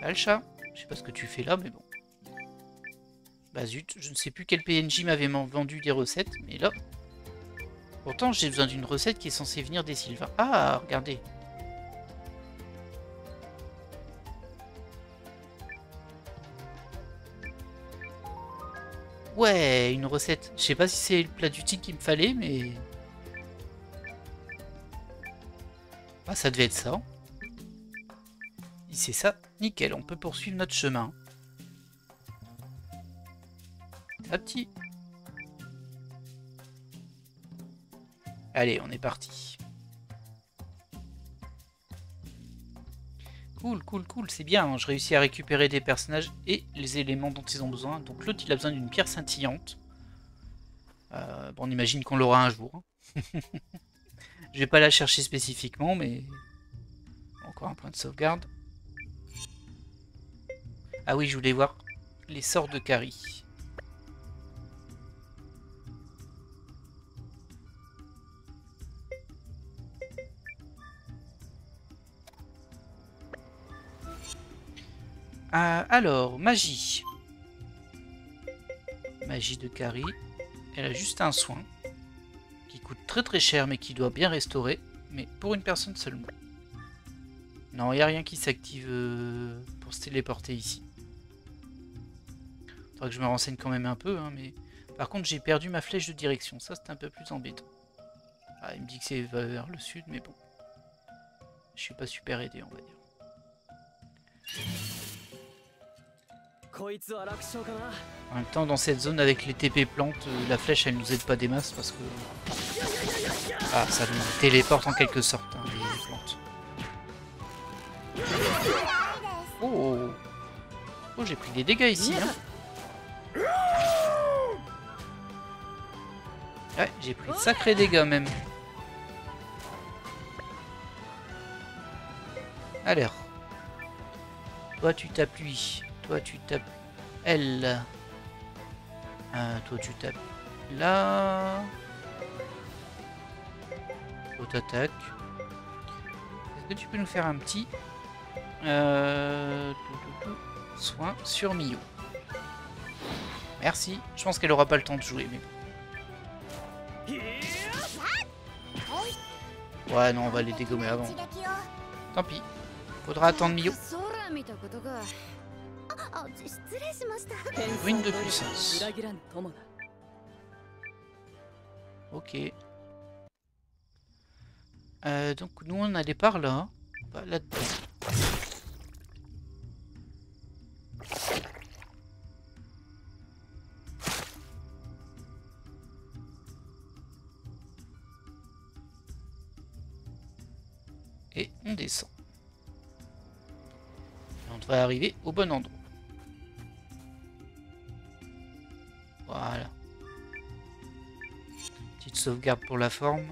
Ah le chat, je sais pas ce que tu fais là, mais bon. Bah zut, je ne sais plus quel PNJ m'avait vendu des recettes, mais là... Pourtant, j'ai besoin d'une recette qui est censée venir des Sylvains. Ah, regardez. Ouais, une recette. Je sais pas si c'est le plat du tigre qu'il me fallait, mais... Ah, ça devait être ça. Si c'est ça, nickel, on peut poursuivre notre chemin. À petit. Allez, on est parti. Cool, cool, cool, c'est bien. Hein. Je réussis à récupérer des personnages et les éléments dont ils ont besoin. Donc l'autre, il a besoin d'une pierre scintillante. Bon, on imagine qu'on l'aura un jour. Je vais pas la chercher spécifiquement, mais... Encore un point de sauvegarde. Ah oui, je voulais voir les sorts de Kari. Alors, magie. Magie de Kari. Elle a juste un soin. Qui coûte très très cher, mais qui doit bien restaurer. Mais pour une personne seulement. Non, il n'y a rien qui s'active pour se téléporter ici. Faudra que je me renseigne quand même un peu, hein, mais... Par contre, j'ai perdu ma flèche de direction. Ça, c'est un peu plus embêtant. Ah, il me dit que c'est vers le sud, mais bon. Je suis pas super aidé, on va dire. En même temps, dans cette zone avec les TP plantes, la flèche, elle nous aide pas des masses parce que... Ah, ça nous téléporte en quelque sorte, hein, les plantes. Oh, oh, j'ai pris des dégâts ici, hein. Ouais, j'ai pris de sacrés dégâts même. Alors. Toi tu t'appuies. Toi tu tapes L. Toi tu tapes là. Toi t'attaques. Est-ce que tu peux nous faire un petit soin sur Mio? Merci. Je pense qu'elle aura pas le temps de jouer, mais bon. Ouais, non, on va les dégommer avant. Tant pis. Faudra attendre Mio. Ruine de puissance. Ok. Donc nous on allait par là. Pas là-dedans. Et on descend. Et on devrait arriver au bon endroit. Voilà. Petite sauvegarde pour la forme.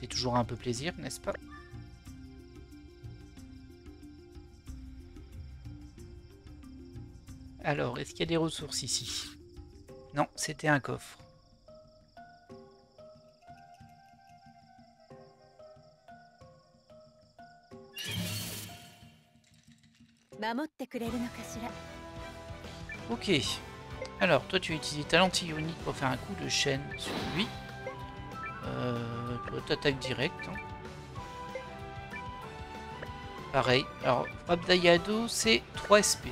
C'est toujours un peu plaisir, n'est-ce pas? Alors, est-ce qu'il y a des ressources ici? Non, c'était un coffre. Ok. Alors, toi, tu as utilisé ta lentille ionique pour faire un coup de chaîne sur lui. Toi, t'attaques direct. Hein. Pareil. Alors, frappe d'Ayado, c'est 3 SP.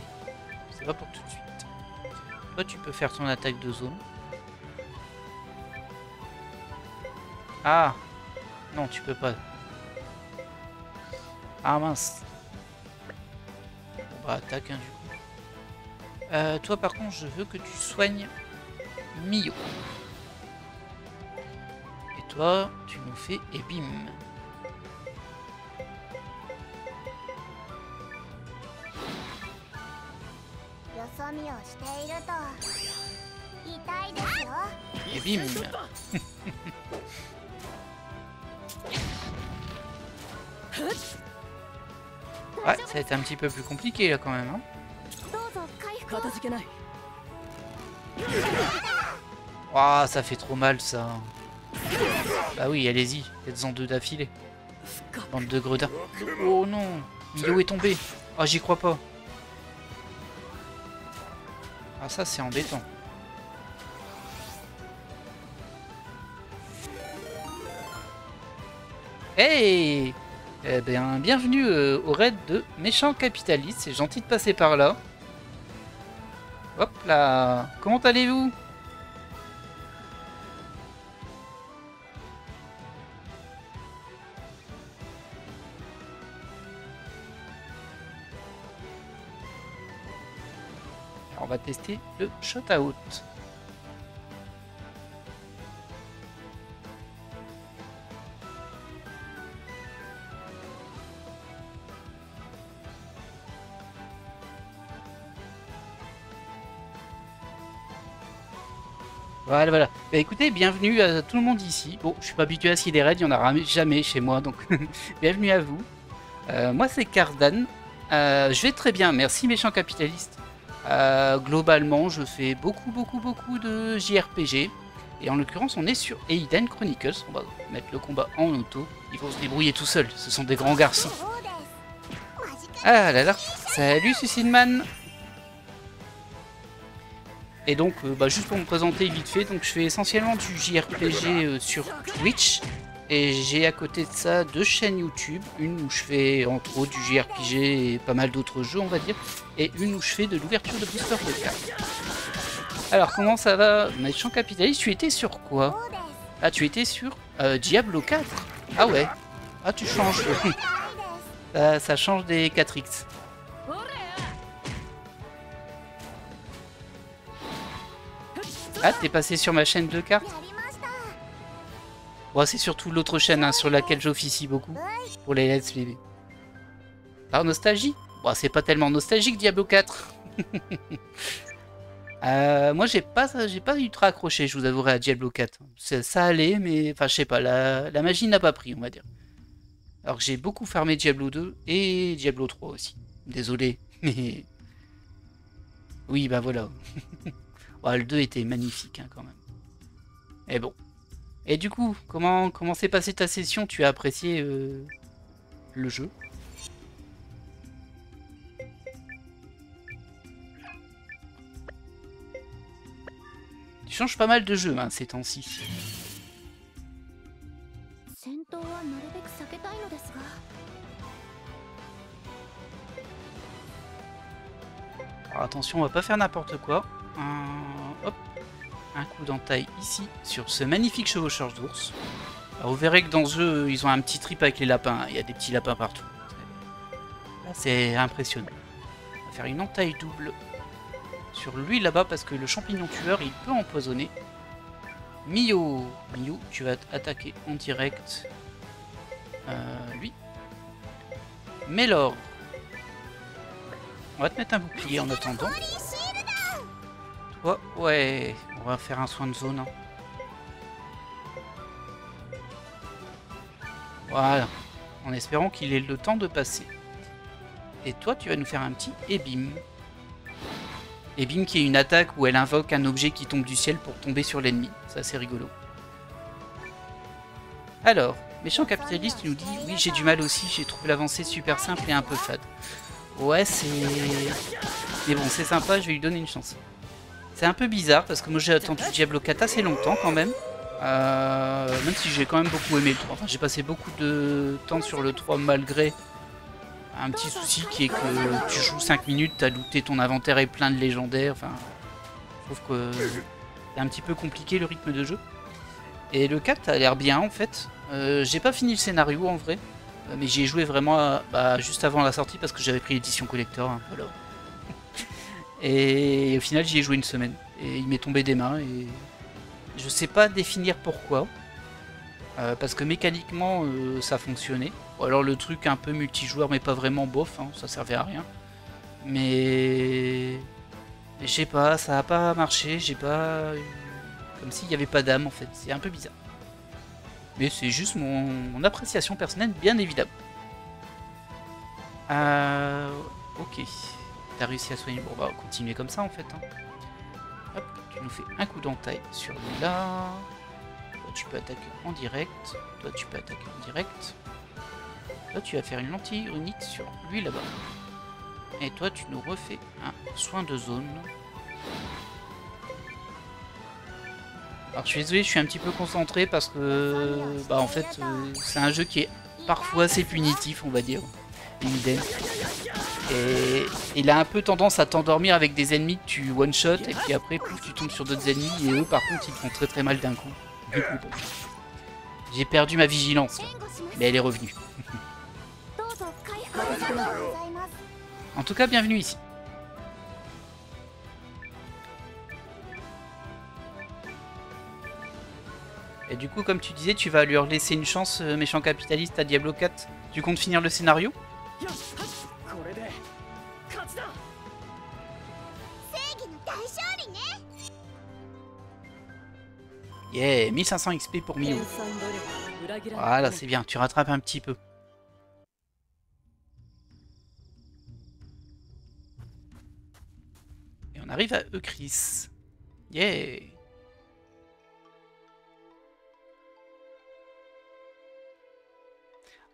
C'est pas pour tout de suite. Toi, tu peux faire ton attaque de zone. Ah! Non, tu peux pas. Ah mince. Bon, bah, attaque, hein, du coup. Toi, par contre, je veux que tu soignes Mio. Et toi, tu nous fais et bim. Et bim. Ouais, ça va être un petit peu plus compliqué là quand même. Hein. Oh, ça fait trop mal ça. Bah oui, allez-y, faites-en 2 d'affilée. Bande de gredins. Oh non. Mio est tombé. Oh, j'y crois pas. Ah, ça, c'est embêtant. Hey! Eh bien, bienvenue au raid de Méchant Capitaliste. C'est gentil de passer par là. Hop là! Comment allez-vous? On va tester le shot-out. Voilà, voilà. Bah écoutez, bienvenue à tout le monde ici. Bon, je suis pas habitué à ce qu'il y ait des raids, il n'y en aura jamais chez moi, donc bienvenue à vous. Moi c'est Cardan. Je vais très bien, merci Méchant Capitaliste. Globalement, je fais beaucoup de JRPG. Et en l'occurrence, on est sur Eiyuden Chronicles. On va mettre le combat en auto. Ils vont se débrouiller tout seuls, ce sont des grands garçons. Ah là là, salut Suicide-Man. Et donc, juste pour me présenter vite fait, donc je fais essentiellement du JRPG sur Twitch. Et j'ai à côté de ça 2 chaînes YouTube, une où je fais entre autres du JRPG et pas mal d'autres jeux on va dire, et une où je fais de l'ouverture de booster de cartes. Alors comment ça va, Méchant Capitaliste, tu étais sur quoi? Ah, tu étais sur Diablo 4. Ah ouais, ah tu changes. ça change des 4X. Ah, t'es passé sur ma chaîne de cartes? Bon, c'est surtout l'autre chaîne hein, sur laquelle j'officie beaucoup pour les let's play. Par nostalgie? Bon, c'est pas tellement nostalgique Diablo 4. Moi j'ai pas ultra accroché, je vous avouerai, à Diablo 4. Ça allait, mais enfin je sais pas, la magie n'a pas pris, on va dire. Alors que j'ai beaucoup farmé Diablo 2 et Diablo 3 aussi. Désolé, mais... Oui, bah voilà. Ouais, le 2 était magnifique hein, quand même. Et bon. Et du coup, comment s'est passée ta session? Tu as apprécié le jeu? Tu changes pas mal de jeux hein, ces temps-ci. Alors attention, on va pas faire n'importe quoi. Hop. Un coup d'entaille ici sur ce magnifique chevaucheur d'ours. Vous verrez que dans ce jeu, ils ont un petit trip avec les lapins. Il y a des petits lapins partout. Là, c'est impressionnant. On va faire une entaille double sur lui là-bas parce que le champignon tueur, il peut empoisonner. Mio, tu vas attaquer en direct. Lui. Mélor. On va te mettre un bouclier en attendant. Toi, ouais, on va faire un soin de zone. Hein. Voilà, en espérant qu'il ait le temps de passer. Et toi, tu vas nous faire un petit Ebim. Ebim qui est une attaque où elle invoque un objet qui tombe du ciel pour tomber sur l'ennemi. Ça, c'est rigolo. Alors, Méchant Capitaliste nous dit « Oui, j'ai du mal aussi, j'ai trouvé l'avancée super simple et un peu fade. » Ouais, c'est... Mais bon, c'est sympa, je vais lui donner une chance. C'est un peu bizarre parce que moi j'ai attendu Diablo 4 assez longtemps quand même. Même si j'ai quand même beaucoup aimé le 3. Enfin, j'ai passé beaucoup de temps sur le 3 malgré un petit souci qui est que tu joues 5 minutes, t'as looté, ton inventaire est plein de légendaires. Enfin, je trouve que c'est un petit peu compliqué le rythme de jeu. Et le 4 a l'air bien en fait. J'ai pas fini le scénario en vrai. Mais j'y ai joué vraiment juste avant la sortie parce que j'avais pris l'édition collector. Hein, voilà. Et au final j'y ai joué une semaine. Et il m'est tombé des mains et je sais pas définir pourquoi. Parce que mécaniquement ça fonctionnait. Ou alors le truc un peu multijoueur mais pas vraiment bof, hein, ça servait à rien. Mais je sais pas, ça a pas marché, j'ai pas... Comme s'il n'y avait pas d'âme en fait, c'est un peu bizarre. Mais c'est juste mon appréciation personnelle, bien évidemment. Ok. T'as réussi à soigner. Bon, on va continuer comme ça en fait. Hein. Hop, tu nous fais un coup d'entaille sur lui là. Toi, tu peux attaquer en direct. Toi, tu peux attaquer en direct. toi, tu vas faire une lentille unique sur lui là-bas. Et toi, tu nous refais un soin de zone. Alors, je suis désolé, je suis un petit peu concentré parce que, bah, en fait, c'est un jeu qui est parfois assez punitif, on va dire. Eden. Et il a un peu tendance à t'endormir avec des ennemis que tu one-shot et puis après, pouf, tu tombes sur d'autres ennemis et eux, par contre, ils te font très très mal d'un coup. Du coup, bon. J'ai perdu ma vigilance, là, mais elle est revenue. En tout cas, bienvenue ici. Et du coup, comme tu disais, tu vas lui laisser une chance, méchant capitaliste, à Diablo 4. Tu comptes finir le scénario? Yeah, 1500 XP pour Mio. Voilà, c'est bien, tu rattrapes un petit peu. Et on arrive à Euchris. Yeah.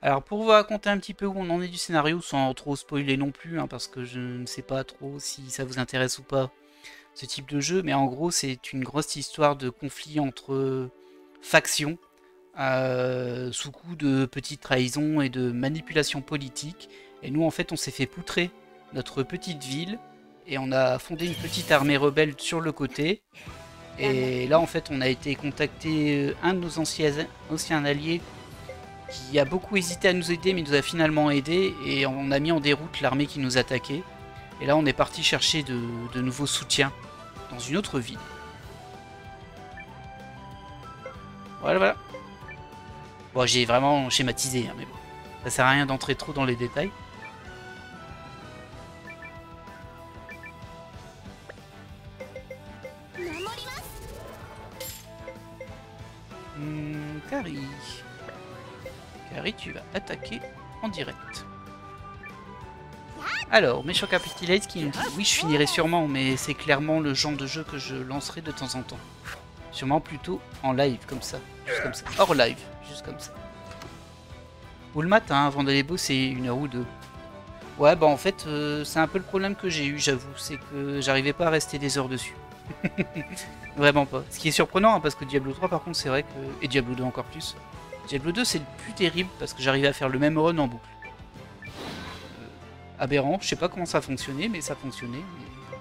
Alors pour vous raconter un petit peu où on en est du scénario, sans trop spoiler non plus, hein, parce que je ne sais pas trop si ça vous intéresse ou pas, ce type de jeu, mais en gros c'est une grosse histoire de conflit entre factions, sous coup de petites trahisons et de manipulations politiques. Et nous en fait on s'est fait poutrer notre petite ville, et on a fondé une petite armée rebelle sur le côté. Et là en fait on a été contacter un de nos anciens alliés, qui a beaucoup hésité à nous aider mais nous a finalement aidé, et on a mis en déroute l'armée qui nous attaquait. Et là on est parti chercher de nouveaux soutiens dans une autre ville. Voilà, voilà. Bon, j'ai vraiment schématisé, hein, mais bon, ça sert à rien d'entrer trop dans les détails. Kari. Kari, tu vas attaquer en direct. Alors, méchant capitaliste qui nous dit oui, je finirai sûrement, mais c'est clairement le genre de jeu que je lancerai de temps en temps. Sûrement plutôt en live, comme ça. Juste comme ça. Hors live, juste comme ça. Ou le matin, avant d'aller bosser, 1 heure ou 2. Ouais, bah en fait, c'est un peu le problème que j'ai eu, j'avoue. C'est que j'arrivais pas à rester des heures dessus. Vraiment pas. Ce qui est surprenant, hein, parce que Diablo 3, par contre, c'est vrai que... Et Diablo 2 encore plus. Diablo 2, c'est le plus terrible, parce que j'arrivais à faire le même run en boucle. Aberrant, je sais pas comment ça fonctionnait, mais ça fonctionnait. Mais...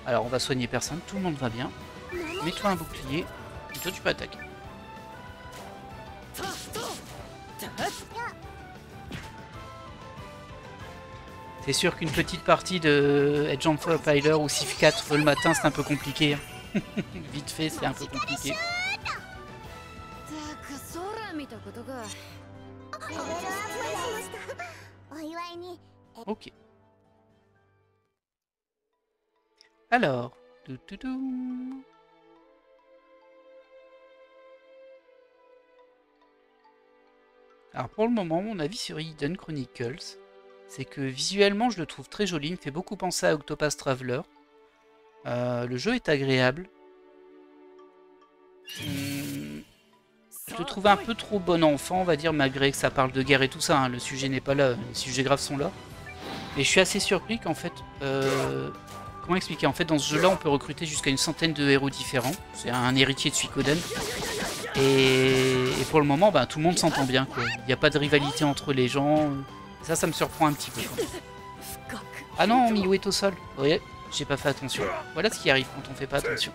Alors, on va soigner personne, tout le monde va bien. Mets-toi un bouclier, et toi tu peux attaquer. C'est sûr qu'une petite partie de Edge of Empire ou Civ 4 le matin, c'est un peu compliqué. Hein. Vite fait, c'est un peu compliqué. Ok. Alors... Alors pour le moment, mon avis sur Eden Chronicles, c'est que visuellement je le trouve très joli, il me fait beaucoup penser à Octopath Traveler. Le jeu est agréable. Je le trouve un peu trop bon enfant, on va dire, malgré que ça parle de guerre et tout ça, hein. Le sujet n'est pas là, les sujets graves sont là. Et je suis assez surpris qu'en fait... comment expliquer? En fait, dans ce jeu-là, on peut recruter jusqu'à une centaine de héros différents. C'est un héritier de Suikoden. Et pour le moment, bah, tout le monde s'entend bien, quoi. Il n'y a pas de rivalité entre les gens. Ça me surprend un petit peu. Ah non, Miyu est au sol. Vous voyez, j'ai pas fait attention. Voilà ce qui arrive quand on fait pas attention.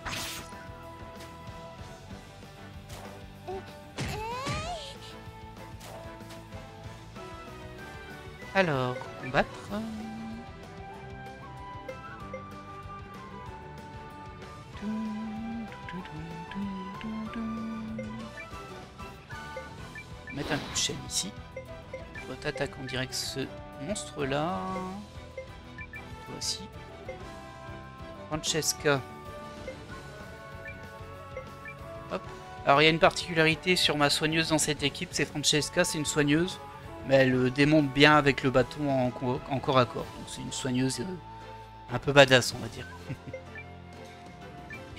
Alors, combattre. Mettre un coup de chaîne ici. On va t'attaquer en direct ce monstre là. Toi aussi. Francesca. Hop. Alors il y a une particularité sur ma soigneuse dans cette équipe, c'est Francesca, c'est une soigneuse, mais elle démonte bien avec le bâton en corps à corps. Donc c'est une soigneuse un peu badass, on va dire.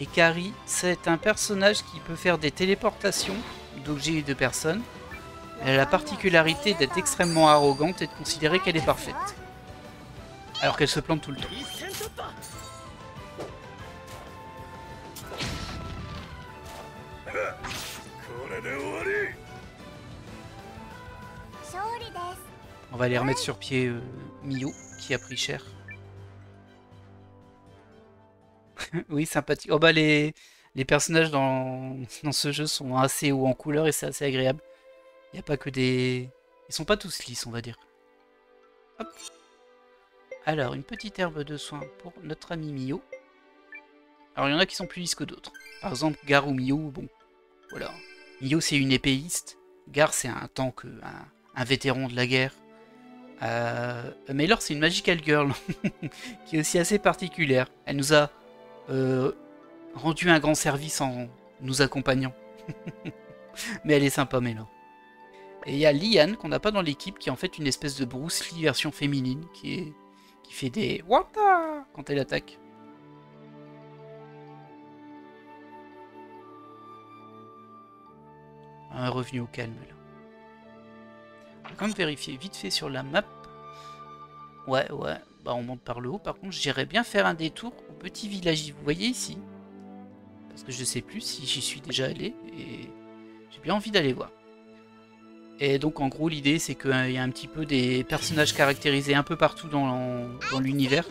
Et Kari, c'est un personnage qui peut faire des téléportations d'objets et de personnes. Elle a la particularité d'être extrêmement arrogante et de considérer qu'elle est parfaite. Alors qu'elle se plante tout le temps. On va aller remettre sur pied Mio, qui a pris cher. Oui, sympathique. Oh bah les personnages dans ce jeu sont assez hauts en couleur et c'est assez agréable. Il n'y a pas que des... Ils sont pas tous lisses, on va dire. Hop. Alors, une petite herbe de soin pour notre ami Mio. Alors, il y en a qui sont plus lisses que d'autres. Par exemple, Gar ou Mio, bon, voilà. Mio, c'est une épéiste. Gar, c'est un tank, un vétéran de la guerre. Maylor, c'est une magical girl, qui est aussi assez particulière. Elle nous a rendu un grand service en nous accompagnant. Mais elle est sympa, Maylor. Et il y a Liane, qu'on n'a pas dans l'équipe, qui est en fait une espèce de Bruce Lee version féminine, qui fait des wata quand elle attaque. Un revenu au calme, là. On va quand même vérifier vite fait sur la map. Ouais, bah on monte par le haut. Par contre, j'irais bien faire un détour au petit village, vous voyez ici. Parce que je sais plus si j'y suis déjà allé, et j'ai bien envie d'aller voir. Et donc en gros l'idée c'est qu'il y a un petit peu des personnages caractérisés un peu partout dans l'univers.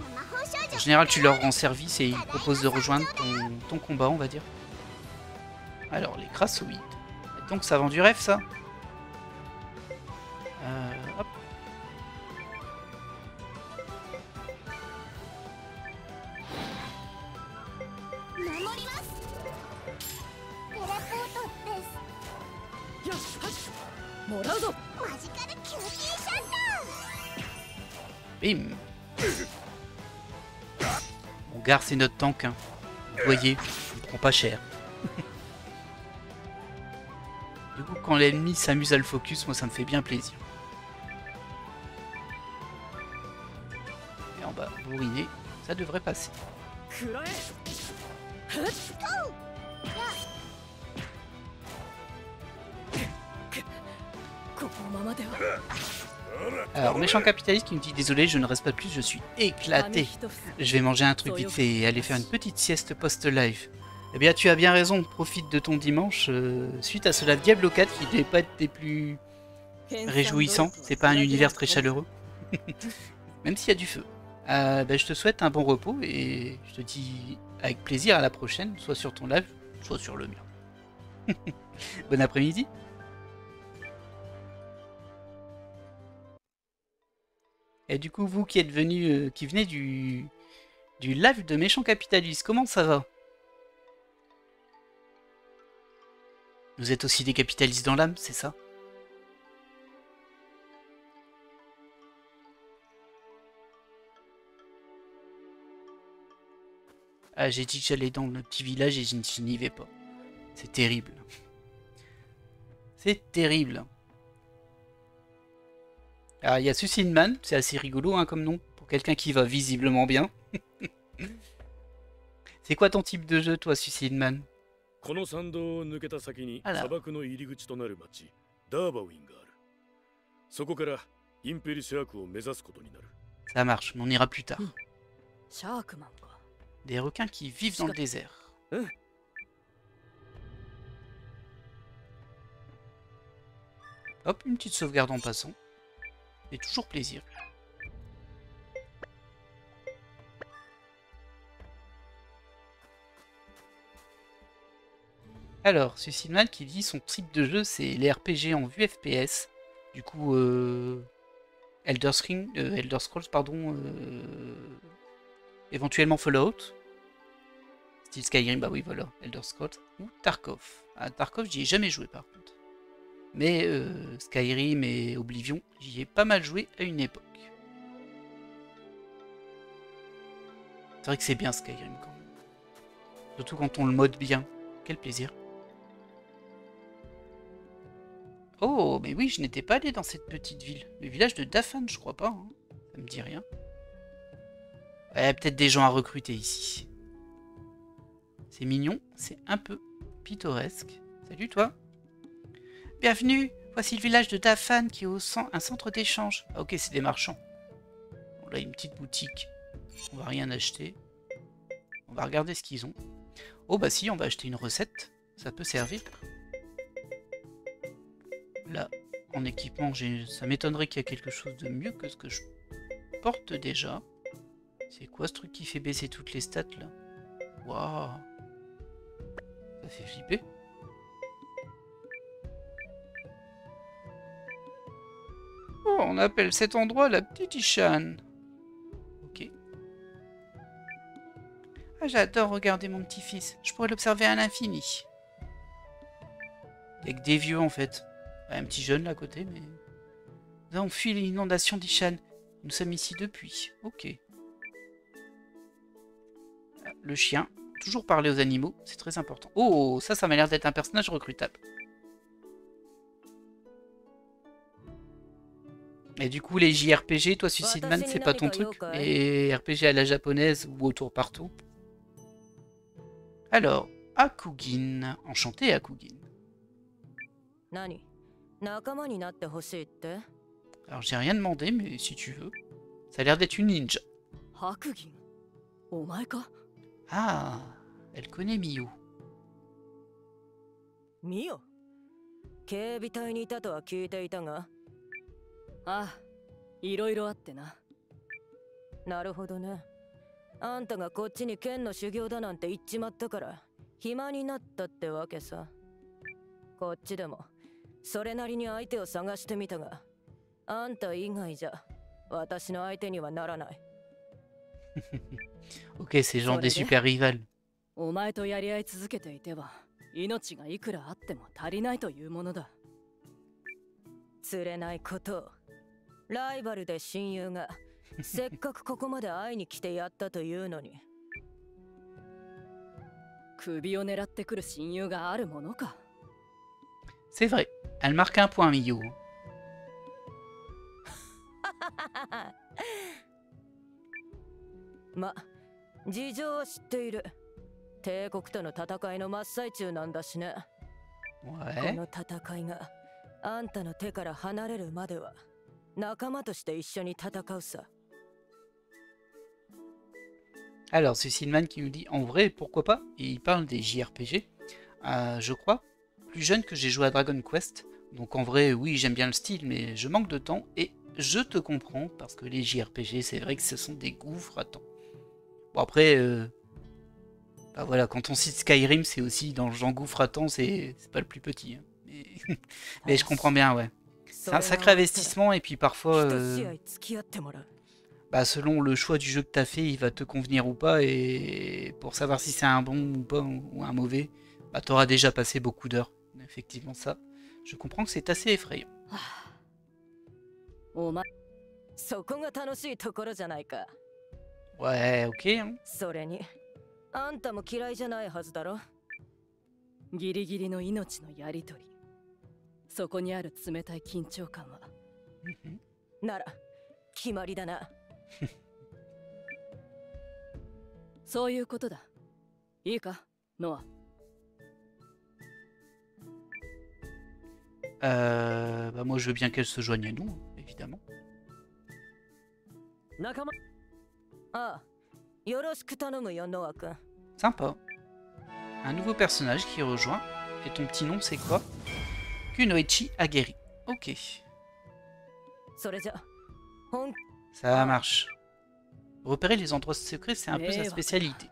En général tu leur rends service et ils proposent de rejoindre ton combat, on va dire. Alors les crassoïdes. Donc ça vend du rêve ça. Hop. Bim. Bon, Gar c'est notre tank, hein. Vous voyez, il prend pas cher. Du coup quand l'ennemi s'amuse à le focus, moi ça me fait bien plaisir. Et en bas, bourriné, ça devrait passer. Alors, méchant capitaliste qui me dit désolé, je ne reste pas plus, je suis éclaté. Je vais manger un truc vite fait et aller faire une petite sieste post-live. Eh bien, tu as bien raison, profite de ton dimanche. Suite à ce live Diablo 4 qui n'est pas des plus réjouissants, c'est pas un univers très chaleureux. Même s'il y a du feu. Je te souhaite un bon repos et je te dis avec plaisir à la prochaine, soit sur ton live, soit sur le mien. Bon après-midi. Et du coup, vous qui êtes venu, qui venez du live de Méchant Capitaliste, comment ça va? Vous êtes aussi des capitalistes dans l'âme, c'est ça? Ah, j'ai dit que j'allais dans le petit village et je n'y vais pas. C'est terrible. C'est terrible. Alors, il y a Suicide Man, c'est assez rigolo hein, comme nom, pour quelqu'un qui va visiblement bien. C'est quoi ton type de jeu, toi, Suicide Man? Alors. Ça marche, mais on ira plus tard. Des requins qui vivent dans le désert. Hop, une petite sauvegarde en passant. Et toujours plaisir. Alors, Suicide Man qui dit son type de jeu c'est les RPG en vue FPS. Du coup, Elder Scrolls, pardon. Éventuellement Fallout. Style Skyrim, bah oui, voilà, Elder Scrolls. Ou Tarkov. Ah, Tarkov, j'y ai jamais joué par contre. Mais Skyrim et Oblivion, j'y ai pas mal joué à une époque. C'est vrai que c'est bien Skyrim quand même. Surtout quand on le mode bien. Quel plaisir. Oh, mais oui, je n'étais pas allé dans cette petite ville. Le village de Dafan, je crois pas. Hein. Ça me dit rien. Il y a peut-être des gens à recruter ici. C'est mignon, c'est un peu pittoresque. Salut toi. Bienvenue, Voici le village de Dafan qui est un centre d'échange. Ah ok, c'est des marchands. Bon, là, une petite boutique. On va rien acheter. On va regarder ce qu'ils ont. Oh bah si, on va acheter une recette. Ça peut servir. Là, en équipement, ça m'étonnerait qu'il y ait quelque chose de mieux que ce que je porte déjà. C'est quoi ce truc qui fait baisser toutes les stats là? Waouh! Ça fait flipper. Oh, on appelle cet endroit la petite Ishan. Ok. Ah, j'adore regarder mon petit-fils. Je pourrais l'observer à l'infini. Il y a que des vieux en fait. Un petit jeune là à côté, mais... Nous avons fui l'inondation d'Ishan. Nous sommes ici depuis. Ok. Le chien. Toujours parler aux animaux, c'est très important. Oh, ça m'a l'air d'être un personnage recrutable. Et du coup, les JRPG, toi, Suicide Man, c'est pas ton truc? Les RPG à la japonaise ou autour partout? Alors, Akugin. Enchanté, Akugin. Alors, j'ai rien demandé, mais si tu veux. Ça a l'air d'être une ninja. Ah, elle connaît Miyu. Miyu? 警備隊にいたとは聞いていたが。ああ、いろいろあってな。なるほどね。あんたがこっちに剣の修行だなんて言っちまったから暇になったってわけさ。こっちでもそれなりに相手を探してみたが、あんた以外じゃ私の相手にはならない。Ok, c'est genre des super rivales. お前とやり合い続けていては命がいくらあっても足りないというものだ。釣れないことをライバルで親友がせっかくここまで会いに来てやったというのに首を狙ってくる親友があるものか。 C'est vrai, elle marque un point, Miyu. ま、事情は知っている。帝国との戦いの真っ最中なんだしね。Ouais. この戦いがあんたの手から離れるまでは仲間として一緒に戦うさ。 Alors, Suicide Man qui nous dit en vrai, pourquoi pas? Et il parle des JRPG. Je crois, plus jeune que j'ai joué à Dragon Quest. Donc en vrai, oui, j'aime bien le style, mais je manque de temps. Et je te comprends, parce que les JRPG, c'est vrai que ce sont des gouffres à temps. Bon, après, bah voilà, quand on cite Skyrim, c'est aussi dans le genre gouffre à temps, c'est pas le plus petit. Hein. Mais je comprends bien, ouais. C'est un sacré investissement, et puis parfois, bah, selon le choix du jeu que t'as fait, il va te convenir ou pas, et pour savoir si c'est un bon ou pas, ou un mauvais, bah, t'auras déjà passé beaucoup d'heures. Effectivement, ça, je comprends que c'est assez effrayant. Ouais, ok. Hein. それにあんたも嫌いじゃないはずだろ。ギリギリの命のやりとり、そこにある冷たい緊張感はなら決まりだな。そういうことだ。いいか、ノア。Bah moi je veux bien qu'elle se joigne à nous, évidemment. 仲間。ああ、よろしく頼むよ、ノア君。Sympa. Un nouveau personnage qui rejoint. Et ton petit nom c'est quoi? Kunoichi Ageri. Ok. それじゃ。Ça marche. Repérer les endroits secrets, c'est un peu sa spécialité.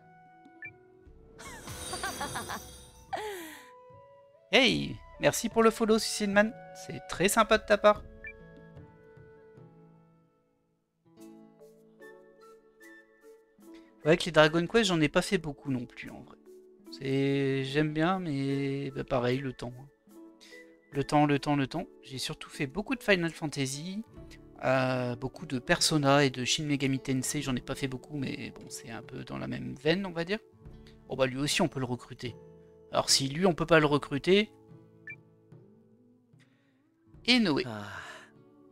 Hey, merci pour le follow, Suicide Man. C'est très sympa de ta part. Ouais, que les Dragon Quest, j'en ai pas fait beaucoup non plus en vrai. J'aime bien, mais bah, pareil, le temps. Le temps. J'ai surtout fait beaucoup de Final Fantasy, beaucoup de Persona et de Shin Megami Tensei. J'en ai pas fait beaucoup, mais bon, c'est un peu dans la même veine, on va dire. Bon bah lui aussi, on peut le recruter. Alors si lui, on peut pas le recruter... Et Noé.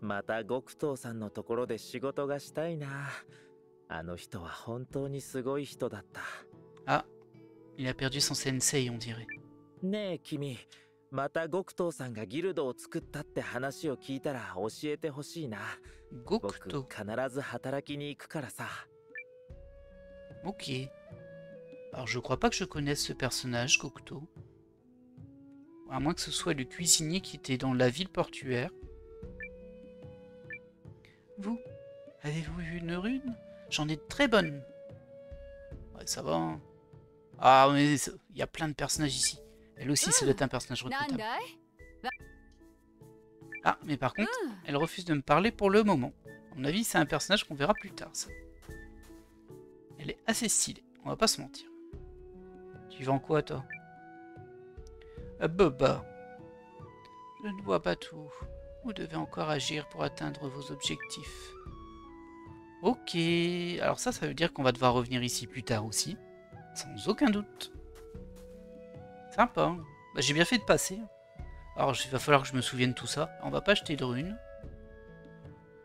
またゴクトーさんのところで仕事がしたいな。あの人は本当にすごい人だった。 Ah, il a perdu son sensei, on dirait. ねえ君、また極東さんがギルドを作ったって話を聞いたら教えてほしいな。僕必 Gokto. ず働きに行くからさ。 Ok. Alors je crois pas que je connaisse ce personnage, Gokto. À moins que ce soit le cuisinier qui était dans la ville portuaire. Vous, avez-vous vu une rune? J'en ai de très bonnes. Ouais, ça va. Hein. Ah, mais il y a plein de personnages ici. Elle aussi, ça doit être un personnage recrutable. Ah, mais par contre, elle refuse de me parler pour le moment. À mon avis, c'est un personnage qu'on verra plus tard, ça. Elle est assez stylée, on va pas se mentir. Tu vends quoi, toi? Boba. Je ne vois pas tout. Vous devez encore agir pour atteindre vos objectifs. Ok, alors ça veut dire qu'on va devoir revenir ici plus tard aussi. Sans aucun doute. Sympa. Hein. Bah, j'ai bien fait de passer. Alors il va falloir que je me souvienne de tout ça. On va pas acheter de runes.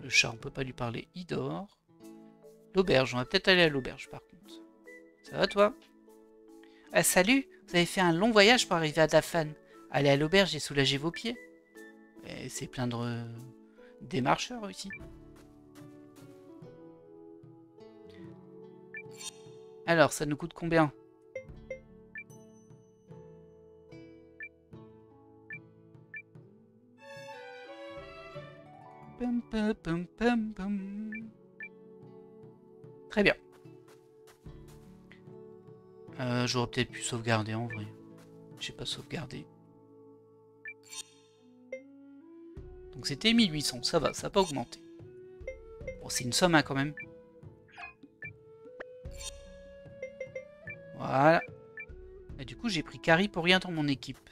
Le chat, on peut pas lui parler. Il dort. L'auberge, on va peut-être aller à l'auberge par contre. Ça va toi? Ah, salut, vous avez fait un long voyage pour arriver à Dafan. Allez à l'auberge et soulagez vos pieds. C'est plein de démarcheurs ici. Alors, ça nous coûte combien? Pum, pum, pum, pum, pum. Très bien. J'aurais peut-être pu sauvegarder en vrai. J'ai pas sauvegardé. Donc c'était 1800, ça va, ça n'a pas augmenté. Bon, c'est une somme hein, quand même. Voilà. Et du coup, j'ai pris Carrie pour rien dans mon équipe.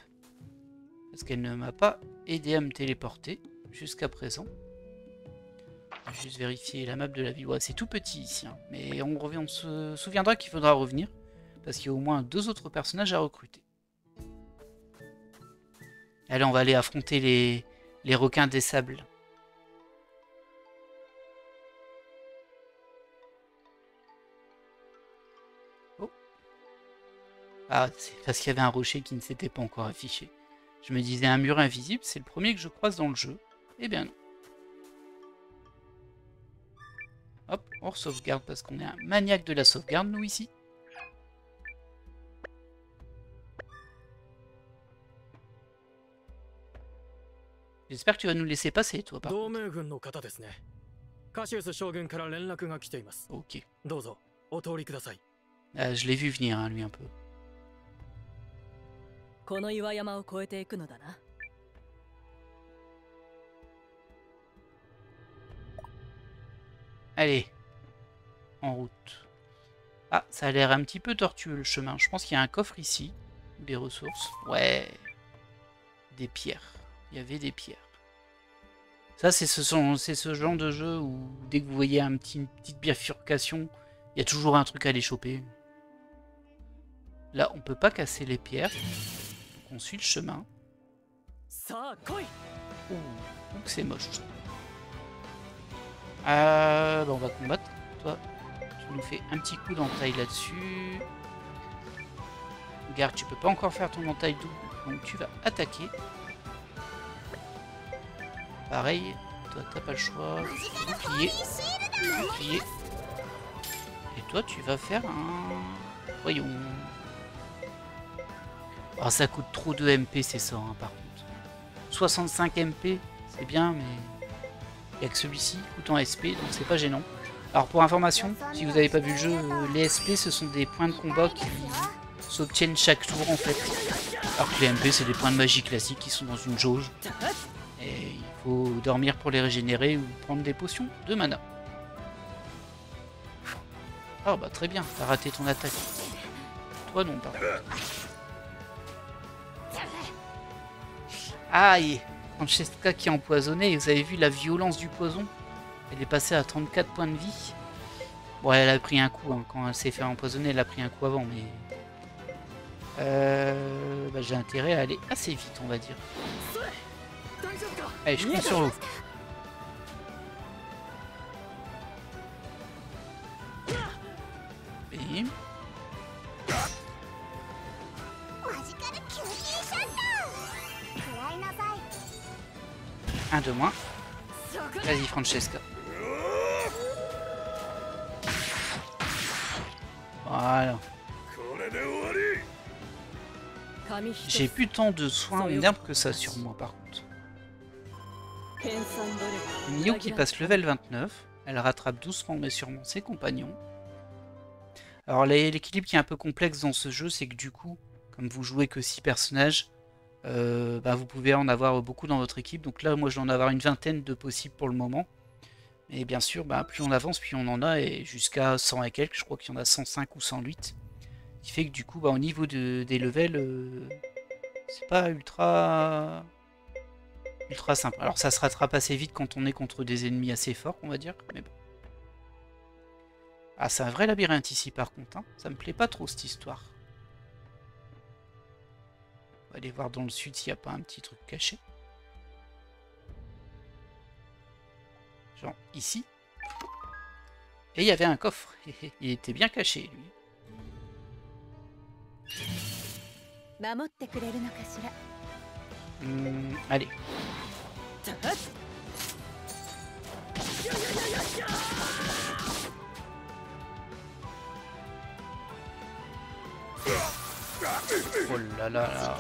Parce qu'elle ne m'a pas aidé à me téléporter jusqu'à présent. Je vais juste vérifier la map de la ville. Ouais, c'est tout petit ici. Hein. Mais on se souviendra qu'il faudra revenir. Parce qu'il y a au moins 2 autres personnages à recruter. Allez, on va aller affronter les requins des sables. Oh. Ah, c'est parce qu'il y avait un rocher qui ne s'était pas encore affiché. Je me disais un mur invisible, c'est le premier que je croise dans le jeu. Eh bien non. Hop, on sauvegarde parce qu'on est un maniaque de la sauvegarde, nous, ici. J'espère que tu vas nous laisser passer, toi, par contre. Ok. Je l'ai vu venir, hein, lui, un peu. Allez. En route. Ah, ça a l'air un petit peu tortueux, le chemin. Je pense qu'il y a un coffre ici. Des ressources. Ouais. Des pierres. Il y avait des pierres. Ça, c'est ce genre de jeu où dès que vous voyez une petite bifurcation, il y a toujours un truc à aller choper. Là, on peut pas casser les pierres. Donc on suit le chemin. Ouh, donc c'est moche. Bon, on va combattre. Toi, tu nous fais un petit coup d'entaille là-dessus. Regarde, tu peux pas encore faire ton entaille double. Donc tu vas attaquer. Pareil, toi t'as pas le choix. Bouclier. Bouclier. Et toi tu vas faire un... Voyons. Oh, ça coûte trop de MP, c'est ça, hein, par contre. 65 MP, c'est bien, mais... Il n'y a que celui-ci, coûte en SP, donc c'est pas gênant. Alors pour information, si vous n'avez pas vu le jeu, les SP ce sont des points de combat qui s'obtiennent chaque tour en fait. Alors que les MP c'est des points de magie classiques qui sont dans une jauge. Et il faut dormir pour les régénérer ou prendre des potions de mana. Ah bah très bien, t'as raté ton attaque. Toi non par contre. Aïe, Francesca qui est empoisonnée, et vous avez vu la violence du poison. Elle est passée à 34 points de vie. Bon, elle a pris un coup, hein. Quand elle s'est fait empoisonner, elle a pris un coup avant, mais... bah, j'ai intérêt à aller assez vite, on va dire. Allez, je compte sur l'eau. Bim. Un de moins. Vas-y Francesca. Voilà. J'ai plus tant de soins en herbe que ça sur moi par contre. Mio qui passe level 29. Elle rattrape doucement mais sûrement ses compagnons. Alors l'équilibre qui est un peu complexe dans ce jeu, c'est que du coup, comme vous jouez que 6 personnages, vous pouvez en avoir beaucoup dans votre équipe. Donc là, moi je vais en avoir une vingtaine de possibles pour le moment. Et bien sûr, plus on avance, plus on en a, et jusqu'à 100 et quelques, je crois qu'il y en a 105 ou 108. Ce qui fait que du coup, au niveau des levels, c'est pas ultra simple. Alors ça se rattrape assez vite quand on est contre des ennemis assez forts, on va dire, mais bon. Ah, c'est un vrai labyrinthe ici par contre, hein. Ça me plaît pas trop cette histoire. On va aller voir dans le sud s'il n'y a pas un petit truc caché. Genre ici. Et il y avait un coffre. Il était bien caché lui. Allez. Oh là là là.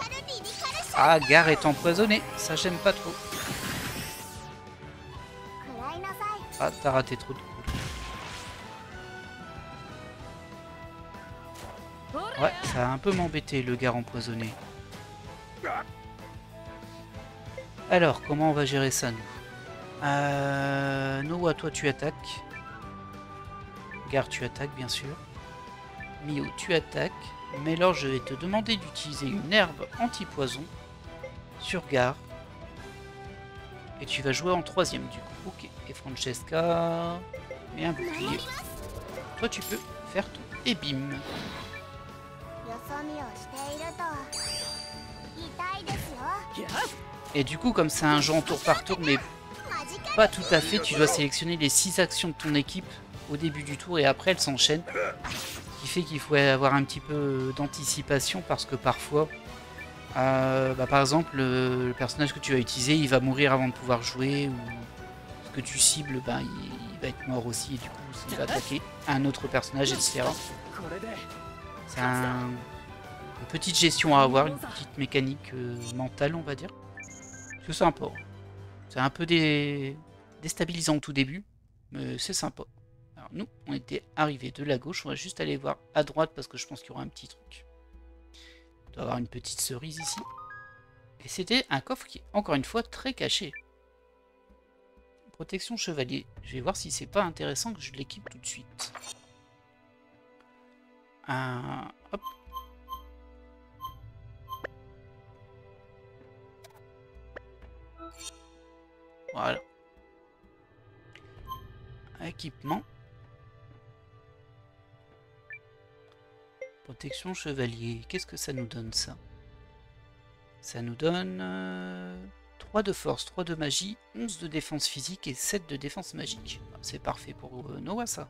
Ah, Gar est empoisonné. Ça j'aime pas trop. Ah, t'as raté trop de coups. Ouais, ça a un peu m'embêté le Gar empoisonné. Alors, comment on va gérer ça, nous? Noah, toi tu attaques. Gar, tu attaques, bien sûr. Mio, tu attaques. Mais alors, je vais te demander d'utiliser une herbe anti-poison sur Gar. Et tu vas jouer en troisième, du coup. Ok. Et Francesca... met un bouclier. Toi, tu peux faire tout. Et bim. Et du coup, comme c'est un jeu en tour par tour, mais pas tout à fait, tu dois sélectionner les 6 actions de ton équipe au début du tour et après elles s'enchaînent. Ce qui fait qu'il faut avoir un petit peu d'anticipation parce que parfois, par exemple, le personnage que tu vas utiliser, il va mourir avant de pouvoir jouer, ou ce que tu cibles, il va être mort aussi et du coup, il va attaquer un autre personnage, etc. C'est une petite gestion à avoir, une petite mécanique mentale, on va dire. C'est sympa. C'est un peu déstabilisant au tout début, mais c'est sympa. Alors nous, on était arrivés de la gauche, on va juste aller voir à droite parce que je pense qu'il y aura un petit truc. Il doit y avoir une petite cerise ici. Et c'était un coffre qui est encore une fois très caché. Protection chevalier. Je vais voir si c'est pas intéressant que je l'équipe tout de suite. Hop. Voilà. Équipement. Protection chevalier. Qu'est-ce que ça nous donne ça? Ça nous donne 3 de force, 3 de magie, 11 de défense physique et 7 de défense magique. C'est parfait pour Noah ça.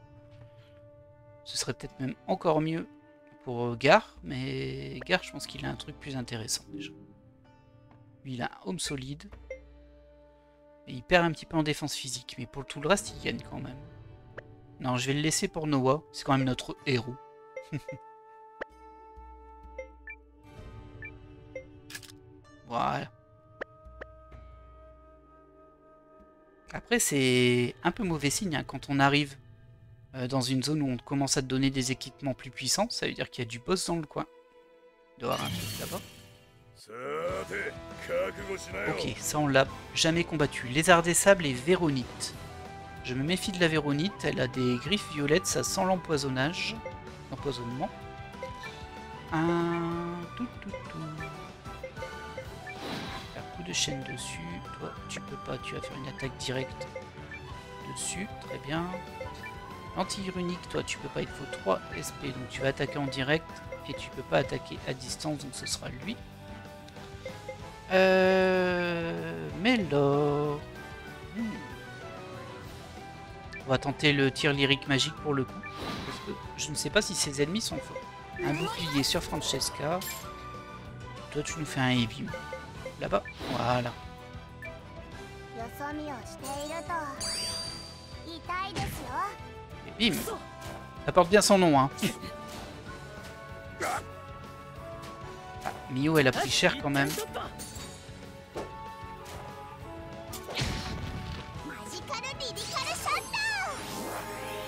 Ce serait peut-être même encore mieux pour Gar, mais Gar je pense qu'il a un truc plus intéressant déjà. Lui il a un home solide. Et il perd un petit peu en défense physique, mais pour tout le reste, il gagne quand même. Non, je vais le laisser pour Noah, c'est quand même notre héros. Voilà. Après, c'est un peu mauvais signe hein, quand on arrive dans une zone où on commence à te donner des équipements plus puissants. Ça veut dire qu'il y a du boss dans le coin. Il doit y avoir un truc là-bas. Ok, ça on l'a jamais combattu. Lézard des sables et véronite. Je me méfie de la véronite, elle a des griffes violettes, ça sent l'empoisonnement. Faire coup de chaîne dessus. Toi, tu peux pas, tu vas faire une attaque directe dessus. Très bien. Anti-runique, toi, tu peux pas, il faut 3 SP. Donc tu vas attaquer en direct et tu peux pas attaquer à distance, donc ce sera lui. Mélor. On va tenter le tir lyrique magique pour le coup. Parce que je ne sais pas si ses ennemis sont forts. Un bouclier sur Francesca. Toi tu nous fais un heavy. Là-bas. Voilà. Et bim. Ça porte bien son nom, hein. Ah, Mio, elle a pris cher quand même.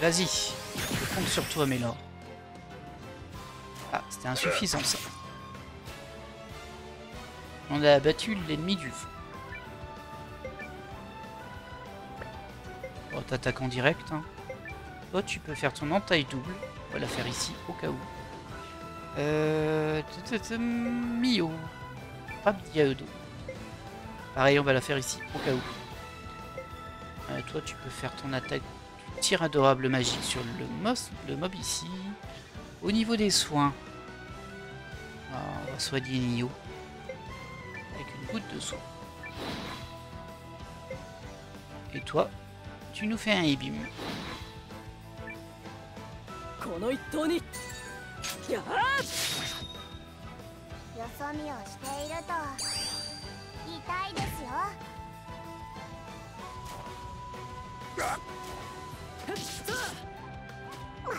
Vas-y, je compte sur toi, Mélor. Ah, c'était insuffisant, ça. On a abattu l'ennemi du feu. Bon, t'attaques en direct, hein. Toi, tu peux faire ton entaille double. On va la faire ici, au cas où. Mio. Rabdiaodo. Pareil, on va la faire ici, au cas où. Toi, tu peux faire ton attaque du tir adorable magique sur le mob ici. Au niveau des soins, on va soigner Mio. Avec une goutte de soin. Et toi, tu nous fais un Ibim.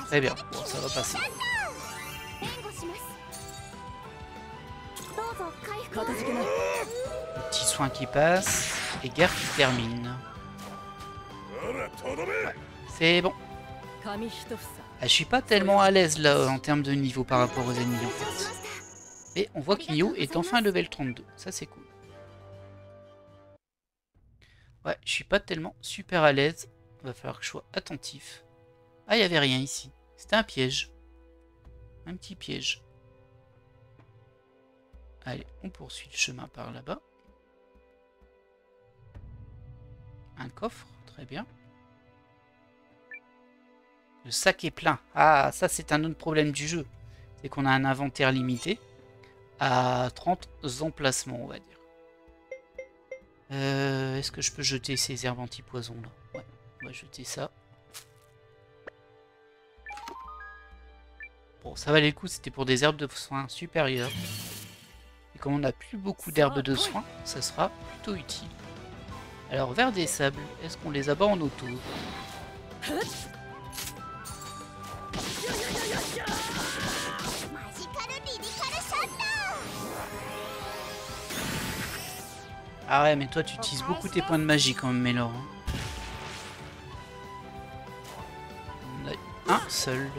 Très bien, bon, ça va passer. Petit soin qui passe et guerre qui termine. Ouais, c'est bon. Ah, je suis pas tellement à l'aise là en termes de niveau par rapport aux ennemis en fait. Mais on voit que Mio est enfin level 32, ça c'est cool. Ouais, je suis pas tellement super à l'aise. Va falloir que je sois attentif. Ah, il y avait rien ici. C'était un piège. Un petit piège. Allez, on poursuit le chemin par là-bas. Un coffre, très bien. Le sac est plein. Ah, ça c'est un autre problème du jeu. C'est qu'on a un inventaire limité à 30 emplacements, on va dire. Est-ce que je peux jeter ces herbes anti-poison là? Ouais, on va jeter ça. Bon, ça valait le coup, c'était pour des herbes de soins supérieures. Et comme on n'a plus beaucoup d'herbes de soins, ça sera plutôt utile. Alors, vers des sables, est-ce qu'on les abat en auto? Ah ouais, mais toi tu utilises beaucoup tes points de magie quand même, Mélor. On a eu un seul.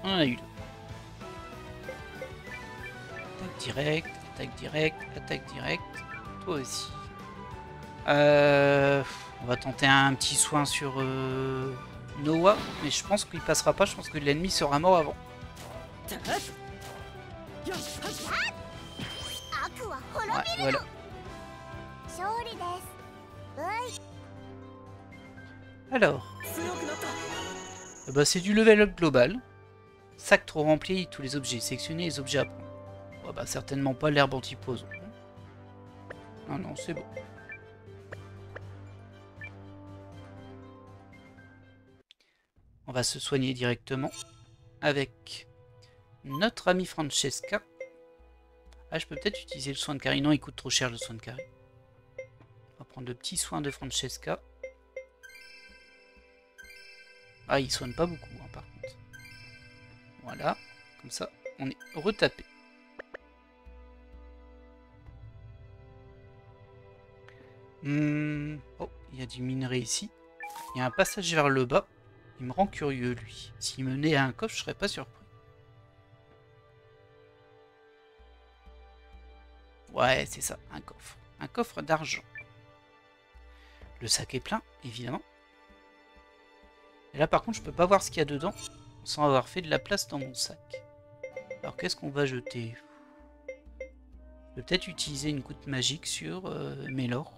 On en a eu deux. Attaque directe, attaque directe, attaque directe. Toi aussi. On va tenter un petit soin sur Noah, mais je pense qu'il passera pas. Je pense que l'ennemi sera mort avant. Ouais, voilà. Alors, bah, c'est du level up global. Sac trop rempli, tous les objets sélectionnés, les objets à prendre. Oh, bah, certainement pas l'herbe anti-poison. Non, non, c'est bon. On va se soigner directement avec notre amie Francesca. Ah, je peux peut-être utiliser le soin de Carrie. Non, il coûte trop cher le soin de Carrie. On va prendre le petit soin de Francesca. Ah, il soigne pas beaucoup, hein, par contre. Voilà, comme ça, on est retapé. Oh, il y a du minerai ici. Il y a un passage vers le bas. Il me rend curieux, lui. S'il menait à un coffre, je serais pas surpris. Ouais, c'est ça, un coffre. Un coffre d'argent. Le sac est plein, évidemment. Et là, par contre, je peux pas voir ce qu'il y a dedans sans avoir fait de la place dans mon sac. Alors, qu'est-ce qu'on va jeter? Je vais peut-être utiliser une goutte magique sur Mélor.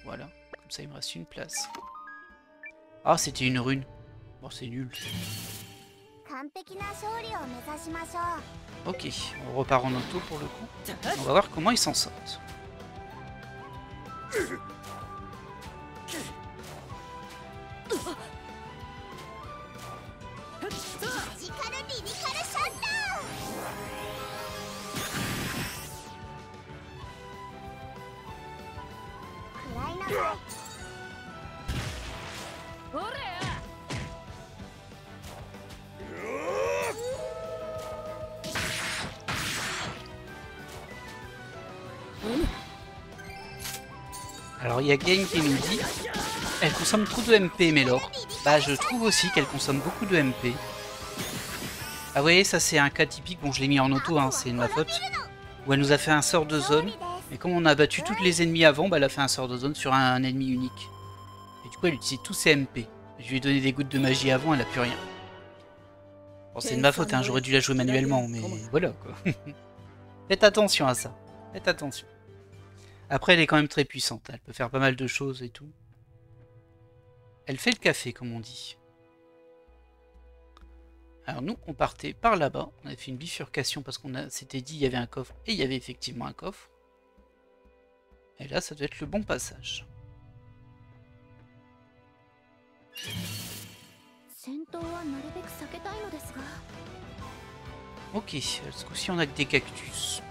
Voilà, comme ça, il me reste une place. Ah, c'était une rune. Bon, c'est nul. Ok, on repart en auto pour le coup. On va voir comment ils s'en sortent. Alors il y a Game qui nous dit elle consomme trop de MP Mélor. Bah je trouve aussi qu'elle consomme beaucoup de MP. Ah vous voyez ça c'est un cas typique, bon je l'ai mis en auto, hein, c'est de ma faute. Où elle nous a fait un sort de zone. Et comme on a battu toutes les ennemis avant, bah elle a fait un sort de zone sur un ennemi unique. Et du coup elle utilise tous ses MP. Je lui ai donné des gouttes de magie avant, elle a plus rien. Bon c'est de ma faute, hein, j'aurais dû la jouer manuellement, mais voilà quoi. Faites attention à ça, faites attention. Après elle est quand même très puissante, elle peut faire pas mal de choses et tout. Elle fait le café comme on dit. Alors nous on partait par là-bas, on avait fait une bifurcation parce qu'on s'était dit il y avait un coffre et il y avait effectivement un coffre. Et là ça doit être le bon passage. Ok, ce coup-ci on a que des cactus.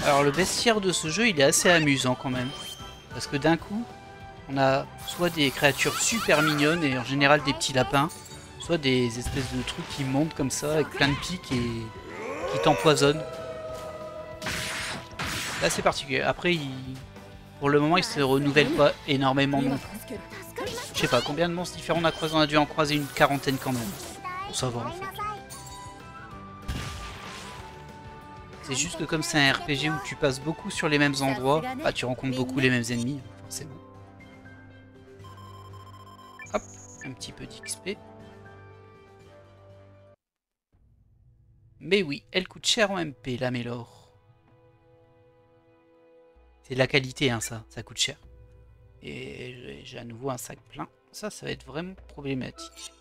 Alors le bestiaire de ce jeu il est assez amusant quand même. Parce que d'un coup, on a soit des créatures super mignonnes et en général des petits lapins, soit des espèces de trucs qui montent comme ça avec plein de pics et qui t'empoisonnent. Là c'est particulier. Après, pour le moment, il se renouvelle pas énormément non plus. Je sais pas combien de monstres différents on a croisé. On a dû en croiser une quarantaine quand même. Bon, ça va en fait. C'est juste que comme c'est un RPG où tu passes beaucoup sur les mêmes endroits, bah, tu rencontres beaucoup les mêmes ennemis, forcément. Hop, un petit peu d'XP. Mais oui, elle coûte cher en MP, la Mélor. C'est de la qualité, hein, ça coûte cher. Et j'ai à nouveau un sac plein. Ça va être vraiment problématique.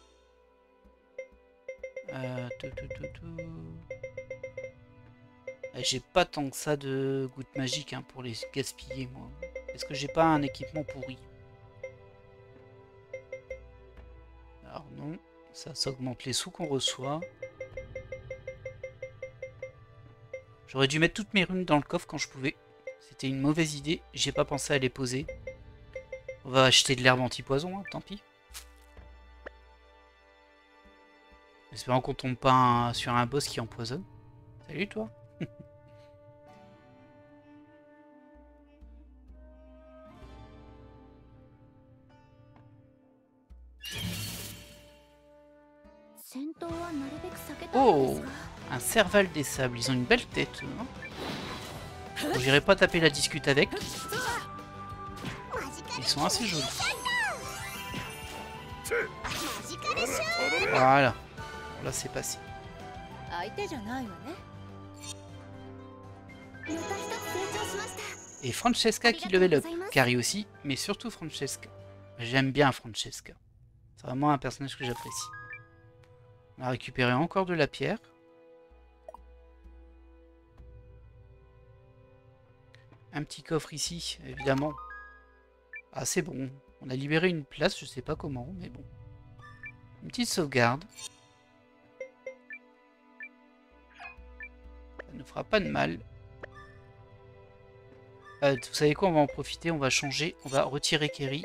J'ai pas tant que ça de gouttes magiques hein, pour les gaspiller, moi. Est-ce que j'ai pas un équipement pourri? Alors non, ça augmente les sous qu'on reçoit. J'aurais dû mettre toutes mes runes dans le coffre quand je pouvais. C'était une mauvaise idée, j'ai pas pensé à les poser. On va acheter de l'herbe anti-poison, hein, tant pis. Espérons qu'on tombe pas sur un boss qui empoisonne. Salut toi. Oh, un Serval des Sables, ils ont une belle tête. Hein. Bon, j'irai pas taper la discute avec. Ils sont assez jolis. Voilà. Là c'est passé. Et Francesca qui level up. Carrie aussi, mais surtout Francesca. J'aime bien Francesca. C'est vraiment un personnage que j'apprécie. On a récupéré encore de la pierre. Un petit coffre ici, évidemment. Ah, c'est bon. On a libéré une place, je sais pas comment, mais bon. Une petite sauvegarde. Ça ne fera pas de mal. Vous savez quoi, on va en profiter, on va changer. On va retirer Kerry.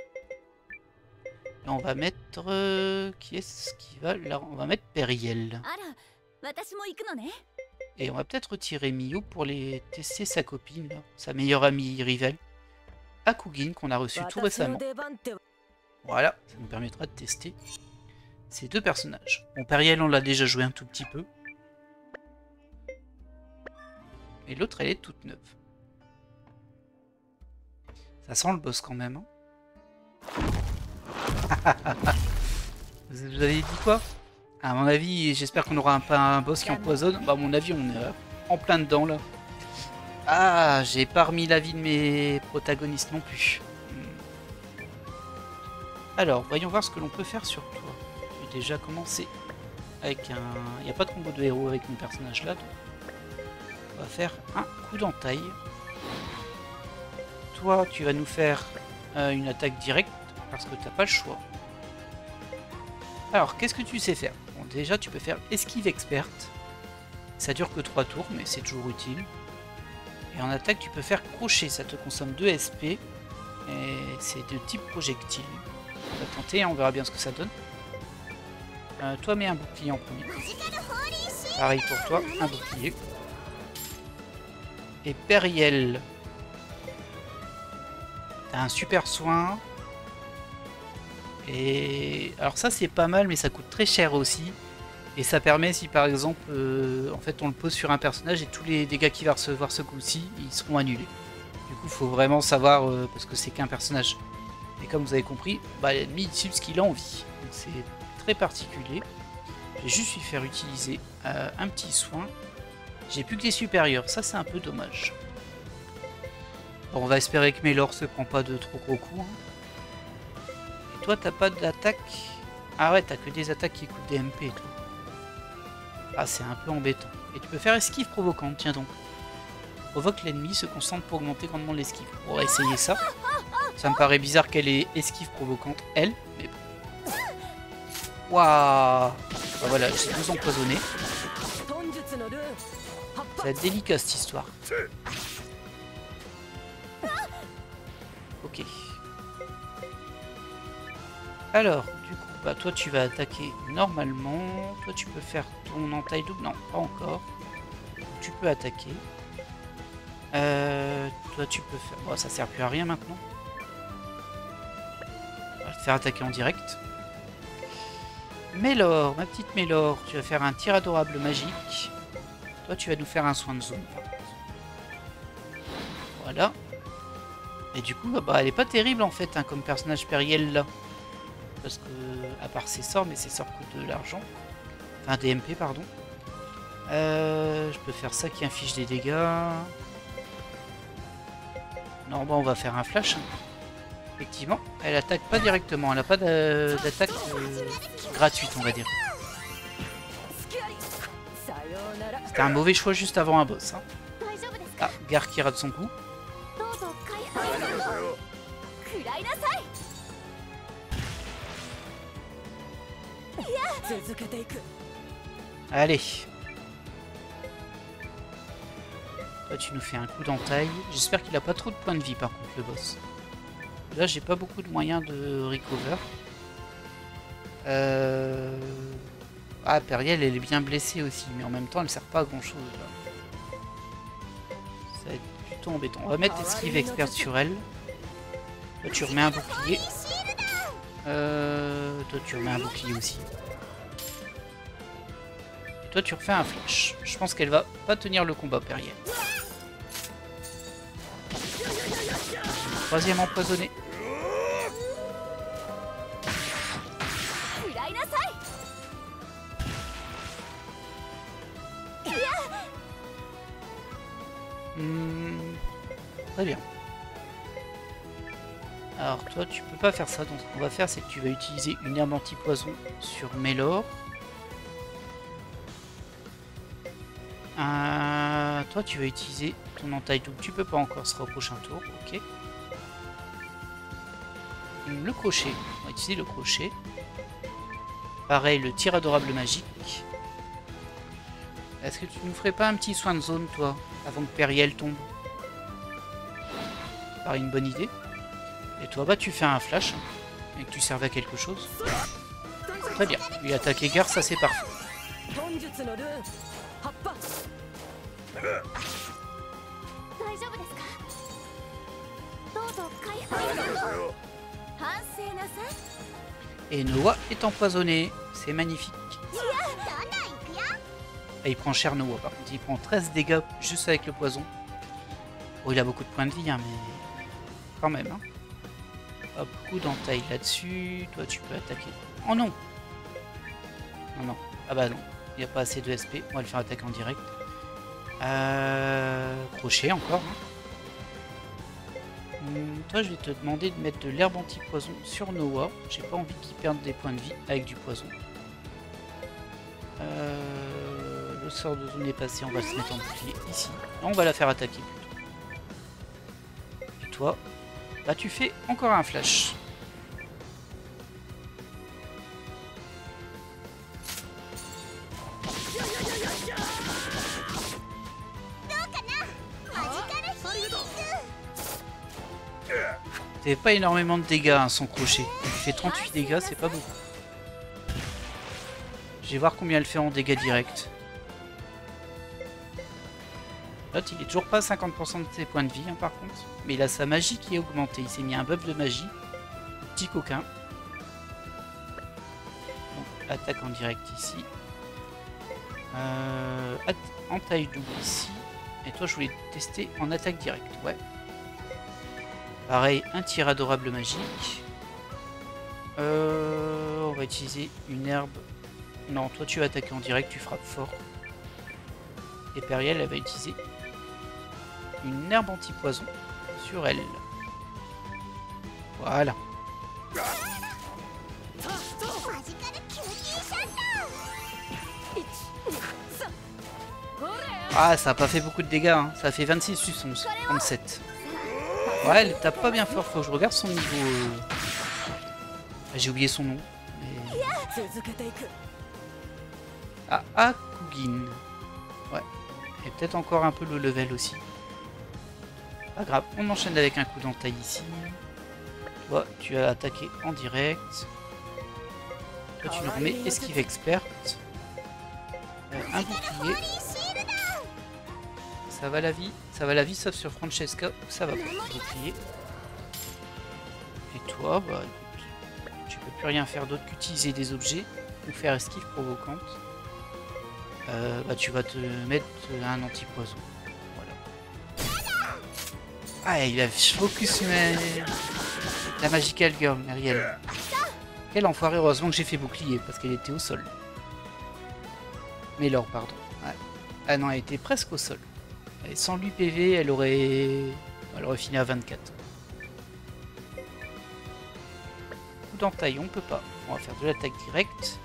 Et on va mettre... qui est-ce qui va là? On va mettre Periel. Et on va peut-être retirer Mio pour les tester sa copine, là, sa meilleure amie Rivel. Akugin, qu'on a reçu tout récemment. Voilà, ça nous permettra de tester ces deux personnages. Bon, Periel, on l'a déjà joué un tout petit peu. Et l'autre, elle est toute neuve. Ça sent le boss quand même. Hein. Vous avez dit quoi? À mon avis, j'espère qu'on aura pas un boss qui empoisonne. Bah, à mon avis, on est en plein dedans là. Ah, j'ai pas remis la vie de mes protagonistes non plus. Alors, voyons voir ce que l'on peut faire sur toi. J'ai déjà commencé avec un... Il n'y a pas de combo de héros avec mon personnage là. Donc on va faire un coup d'entaille. Toi, tu vas nous faire une attaque directe parce que t'as pas le choix. Alors, qu'est-ce que tu sais faire? Bon, déjà, tu peux faire esquive experte. Ça dure que 3 tours, mais c'est toujours utile. Et en attaque, tu peux faire crochet. Ça te consomme 2 SP. Et c'est de type projectile. On va tenter, on verra bien ce que ça donne. Toi, mets un bouclier en premier. Pareil pour toi, un bouclier. Et Periel. T'as un super soin. Et alors ça c'est pas mal mais ça coûte très cher aussi. Et ça permet si par exemple en fait on le pose sur un personnage et tous les dégâts qu'il va recevoir ce coup-ci ils seront annulés. Du coup faut vraiment savoir parce que c'est qu'un personnage. Et comme vous avez compris, bah, l'ennemi il tue ce qu'il a envie. Donc c'est très particulier. Je vais juste lui faire utiliser un petit soin. J'ai plus que les supérieurs, ça c'est un peu dommage. Bon, on va espérer que Melor se prend pas de trop gros coups. Hein. Et toi t'as pas d'attaque. Ah ouais, t'as que des attaques qui coûtent des MP toi. Ah c'est un peu embêtant. Et tu peux faire esquive provocante, tiens donc. Provoque l'ennemi, se concentre pour augmenter grandement l'esquive. On va essayer ça. Ça me paraît bizarre qu'elle ait esquive provocante, elle, mais bon. Waouh. Bah voilà, j'ai 12 empoisonnés. C'est délicat cette histoire. Ok. Alors, du coup, bah toi tu vas attaquer normalement. Toi tu peux faire ton entaille double. Non, pas encore. Tu peux attaquer. Toi tu peux faire... Bon, ça sert plus à rien maintenant. On va te faire attaquer en direct. Melor, ma petite Melor, tu vas faire un tir adorable magique. Toi tu vas nous faire un soin de zone. Voilà. Et du coup, bah, elle est pas terrible en fait hein, comme personnage Periel là. Parce que, à part ses sorts, mais ses sorts coûtent de l'argent. Enfin des MP pardon. Je peux faire ça qui inflige des dégâts. Non, bon, on va faire un flash. Effectivement, elle attaque pas directement. Elle n'a pas d'attaque gratuite, on va dire. C'était un mauvais choix juste avant un boss. Hein. Ah, Gar qui rate son coup. Allez. Toi tu nous fais un coup d'entaille. J'espère qu'il a pas trop de points de vie par contre le boss. Là j'ai pas beaucoup de moyens de recover. Ah Periel elle est bien blessée aussi. Mais en même temps elle sert pas à grand chose là. Ça va être plutôt embêtant. On va mettre esquive experte sur elle. Toi tu remets un bouclier. Toi tu remets un bouclier aussi. Et toi tu refais un flash. Je pense qu'elle va pas tenir le combat Periel. Troisième empoisonné. Très bien. Alors toi tu peux pas faire ça, donc ce qu'on va faire c'est que tu vas utiliser une herbe anti-poison sur Melor. Toi tu vas utiliser ton entaille double, tu peux pas encore, ce sera au prochain tour, ok. Le crochet, on va utiliser le crochet. Pareil, le tir adorable magique. Est-ce que tu nous ferais pas un petit soin de zone toi, avant que Periel tombe? Ça paraît une bonne idée. Et toi, bah tu fais un flash, et que tu serves à quelque chose. Très bien, lui attaquer Gar, ça c'est parfait. Et Noah est empoisonné, c'est magnifique. Et il prend cher Noah par contre, il prend 13 dégâts juste avec le poison. Bon il a beaucoup de points de vie hein, mais quand même. Hein. Hop, coup d'entaille là-dessus, toi tu peux attaquer. Oh non. Non non, ah bah non, il n'y a pas assez de SP, on va le faire attaquer en direct. Crochet encore. Hein. Toi je vais te demander de mettre de l'herbe anti-poison sur Noah. J'ai pas envie qu'il perde des points de vie avec du poison. Le sort de zone est passé, on va se mettre en bouclier ici. Là, on va la faire attaquer plutôt. Et toi, bah tu fais encore un flash. Pas énormément de dégâts hein, son crochet. Il fait 38 dégâts, c'est pas beaucoup. Je vais voir combien elle fait en dégâts directs. L'autre, il est toujours pas à 50% de ses points de vie, hein, par contre. Mais il a sa magie qui est augmentée. Il s'est mis un buff de magie. Petit coquin. Donc, attaque en direct ici. En taille double ici. Et toi, je voulais tester en attaque directe. Ouais. Pareil, un tir adorable magique. On va utiliser une herbe. Non, toi, tu vas attaquer en direct. Tu frappes fort. Et Periel, elle va utiliser une herbe anti-poison sur elle. Voilà. Ah, ça a pas fait beaucoup de dégâts, hein. Ça a fait 26 plus 11, 37. Ouais, elle tape pas bien fort, faut que je regarde son niveau. J'ai oublié son nom. Mais... Ah, Akugin. Ouais. Et peut-être encore un peu le level aussi. Pas grave, on enchaîne avec un coup d'entaille ici. Toi, tu as attaqué en direct. Toi, tu nous remets esquive experte. Un bouclier. Ça va la vie. Ça va la vie, sauf sur Francesca. Ça va pas. Bouclier. Et toi, bah, tu peux plus rien faire d'autre qu'utiliser des objets ou faire esquive provocante. Bah, tu vas te mettre un anti-poison. Ah, il a focus la Magical Girl, Meriel. Quel enfoiré, heureusement que j'ai fait bouclier, parce qu'elle était au sol. Mélor, pardon. Ouais. Ah non, elle était presque au sol. Et sans lui PV, elle aurait fini à 24. Coup d'entaille, on peut pas. On va faire de l'attaque directe.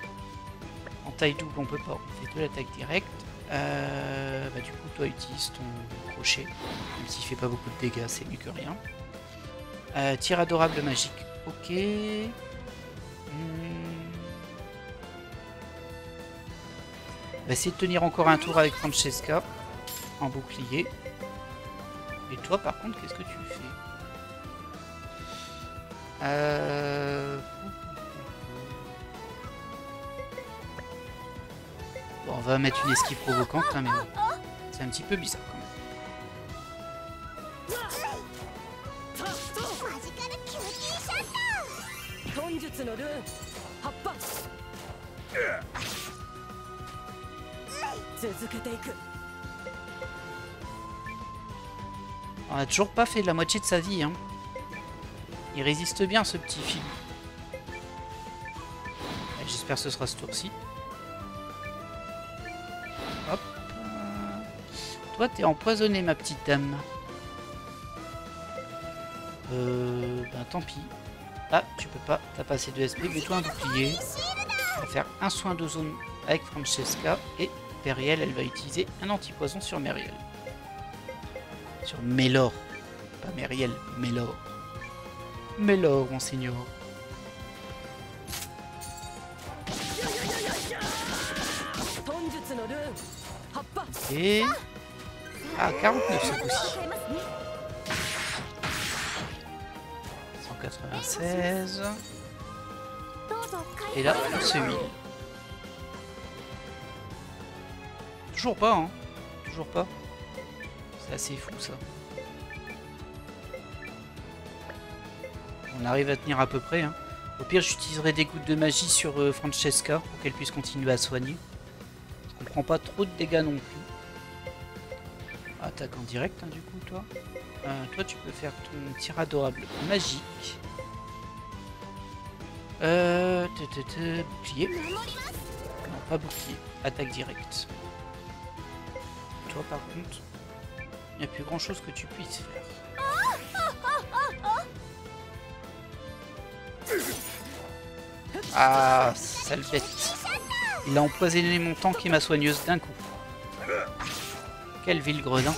En taille double, on peut pas. On fait de l'attaque directe. Bah, du coup, toi, utilise ton crochet. Même s'il fait pas beaucoup de dégâts, c'est mieux que rien. Tir adorable magique. Ok. On va essayer de tenir encore un tour avec Francesca. En bouclier. Et toi, par contre, qu'est-ce que tu fais? Bon, on va mettre une esquive provocante, hein, mais c'est un petit peu bizarre quand même. On a toujours pas fait la moitié de sa vie, hein. Il résiste bien, ce petit film. J'espère que ce sera ce tour-ci. Hop. Toi, t'es empoisonné, ma petite dame. Ben tant pis. Ah, tu peux pas. T'as pas assez de SP. Mets-toi un bouclier. On va faire un soin de zone avec Francesca. Et Periel, elle va utiliser un anti-poison sur Meriel. Sur Mélor. Pas Meriel, Mélor. Mélor, monseigneur. Et... Ah, 49 ce coup-ci. 196. Et là, on se huile. Toujours pas, hein. Toujours pas. C'est assez fou, ça. On arrive à tenir à peu près, hein. Au pire, j'utiliserai des gouttes de magie sur Francesca pour qu'elle puisse continuer à soigner. On prend pas trop de dégâts non plus. Attaque en direct, hein, du coup, toi. Toi, tu peux faire ton tir adorable magique. Bouclier. Non, pas bouclier. Attaque directe. Toi, par contre, il n'y a plus grand chose que tu puisses faire. Ah, sale bête. Il a empoisonné mon tank et ma soigneuse d'un coup. Quel vil gredin.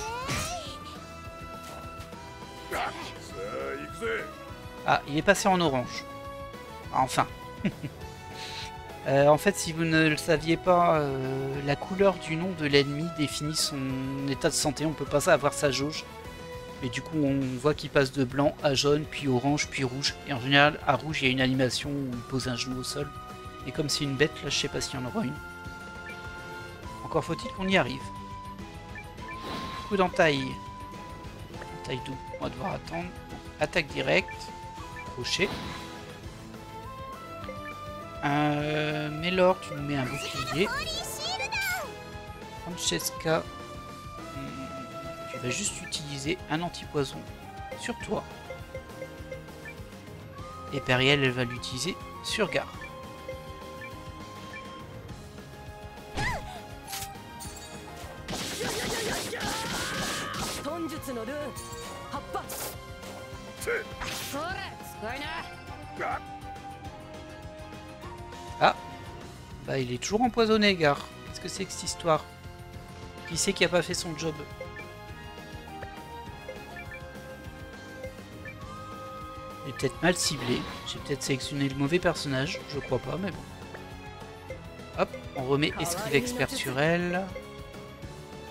Ah, il est passé en orange. Enfin. En fait, si vous ne le saviez pas, la couleur du nom de l'ennemi définit son état de santé. On peut pas savoir sa jauge. Et du coup, on voit qu'il passe de blanc à jaune, puis orange, puis rouge. Et en général, à rouge, il y a une animation où il pose un genou au sol. Et comme c'est une bête, là, je sais pas s'il y en aura une. Encore faut-il qu'on y arrive. coup d'entaille. Entaille double, on va devoir attendre. Attaque directe. Crochet. Mélor, tu nous mets un bouclier. Francesca, tu vas juste utiliser un anti-poison sur toi. Et Periel, elle va l'utiliser sur Gar. Ah, bah il est toujours empoisonné, Gar. Qu'est-ce que c'est que cette histoire? Qui c'est qui a pas fait son job? Il est peut-être mal ciblé. J'ai peut-être sélectionné le mauvais personnage. Je crois pas, mais bon. Hop, on remet esquive expert sur elle.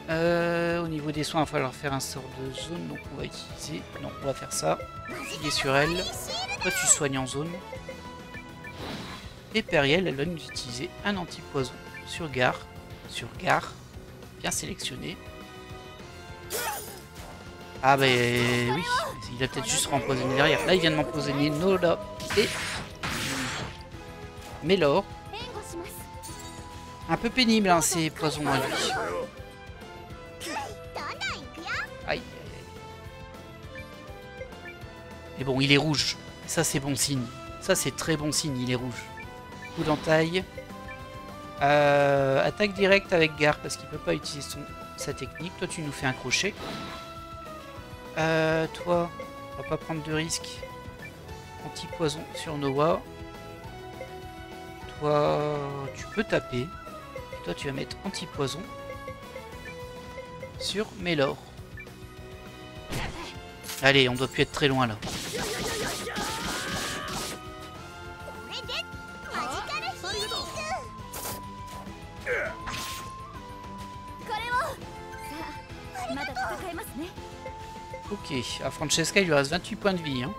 Au niveau des soins, il va falloir faire un sort de zone. Donc on va utiliser... Non, on va faire ça. Il est sur elle. Toi, tu soignes en zone. Et Periel, elle va nous utiliser un anti-poison sur Gar. Sur Gar. Bien sélectionné. Ah bah oui, il a peut-être juste rempoisonné derrière. Là il vient de m'empoisonner Nola et Mélor. Un peu pénible hein, ces poisons à lui. Aïe. Mais bon, il est rouge. Ça c'est bon signe. Ça c'est très bon signe, il est rouge. Coup d'entaille. Attaque directe avec Gar parce qu'il peut pas utiliser sa technique. Toi tu nous fais un crochet. Toi, on va pas prendre de risque. Anti-poison sur Noah. Toi, tu peux taper. Toi, tu vas mettre anti-poison sur Mélor. Allez, on doit plus être très loin là. Ok, à Francesca il lui reste 28 points de vie. Hein.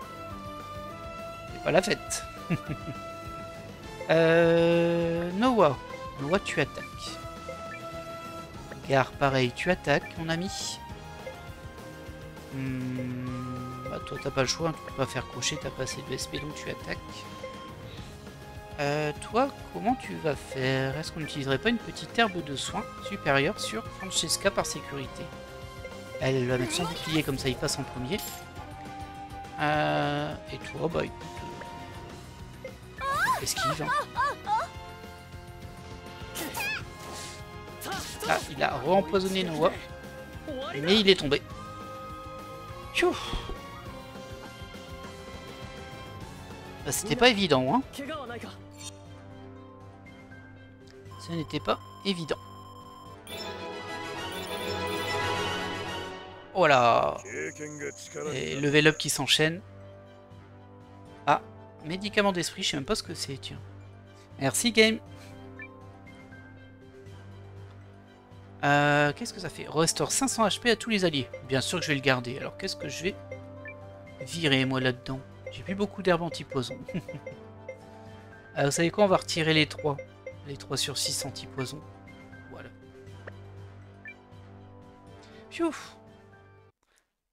C'est pas la fête. Noah. Noah, tu attaques. Gar, pareil, tu attaques, mon ami. Bah, toi, t'as pas le choix, hein, tu peux pas faire crochet, t'as pas assez de SP, donc tu attaques. Toi, comment tu vas faire? Est-ce qu'on n'utiliserait pas une petite herbe de soin supérieure sur Francesca par sécurité? Elle va mettre son bouclier comme ça il passe en premier. Et toi, bah écoute... esquive. Hein. Ah, il a re-empoisonné Noah. Mais il est tombé. Bah, c'était pas évident, hein. Ce n'était pas évident. Voilà. Et level up qui s'enchaîne. Ah, médicament d'esprit, je sais même pas ce que c'est, tiens. Merci game. Qu'est-ce que ça fait? Restaure 500 HP à tous les alliés. Bien sûr que je vais le garder. Alors qu'est-ce que je vais virer moi là-dedans? J'ai plus beaucoup d'herbes anti-poison. Vous savez quoi? On va retirer les 3. Les 3 sur 6 anti-poison. Voilà. Piouf.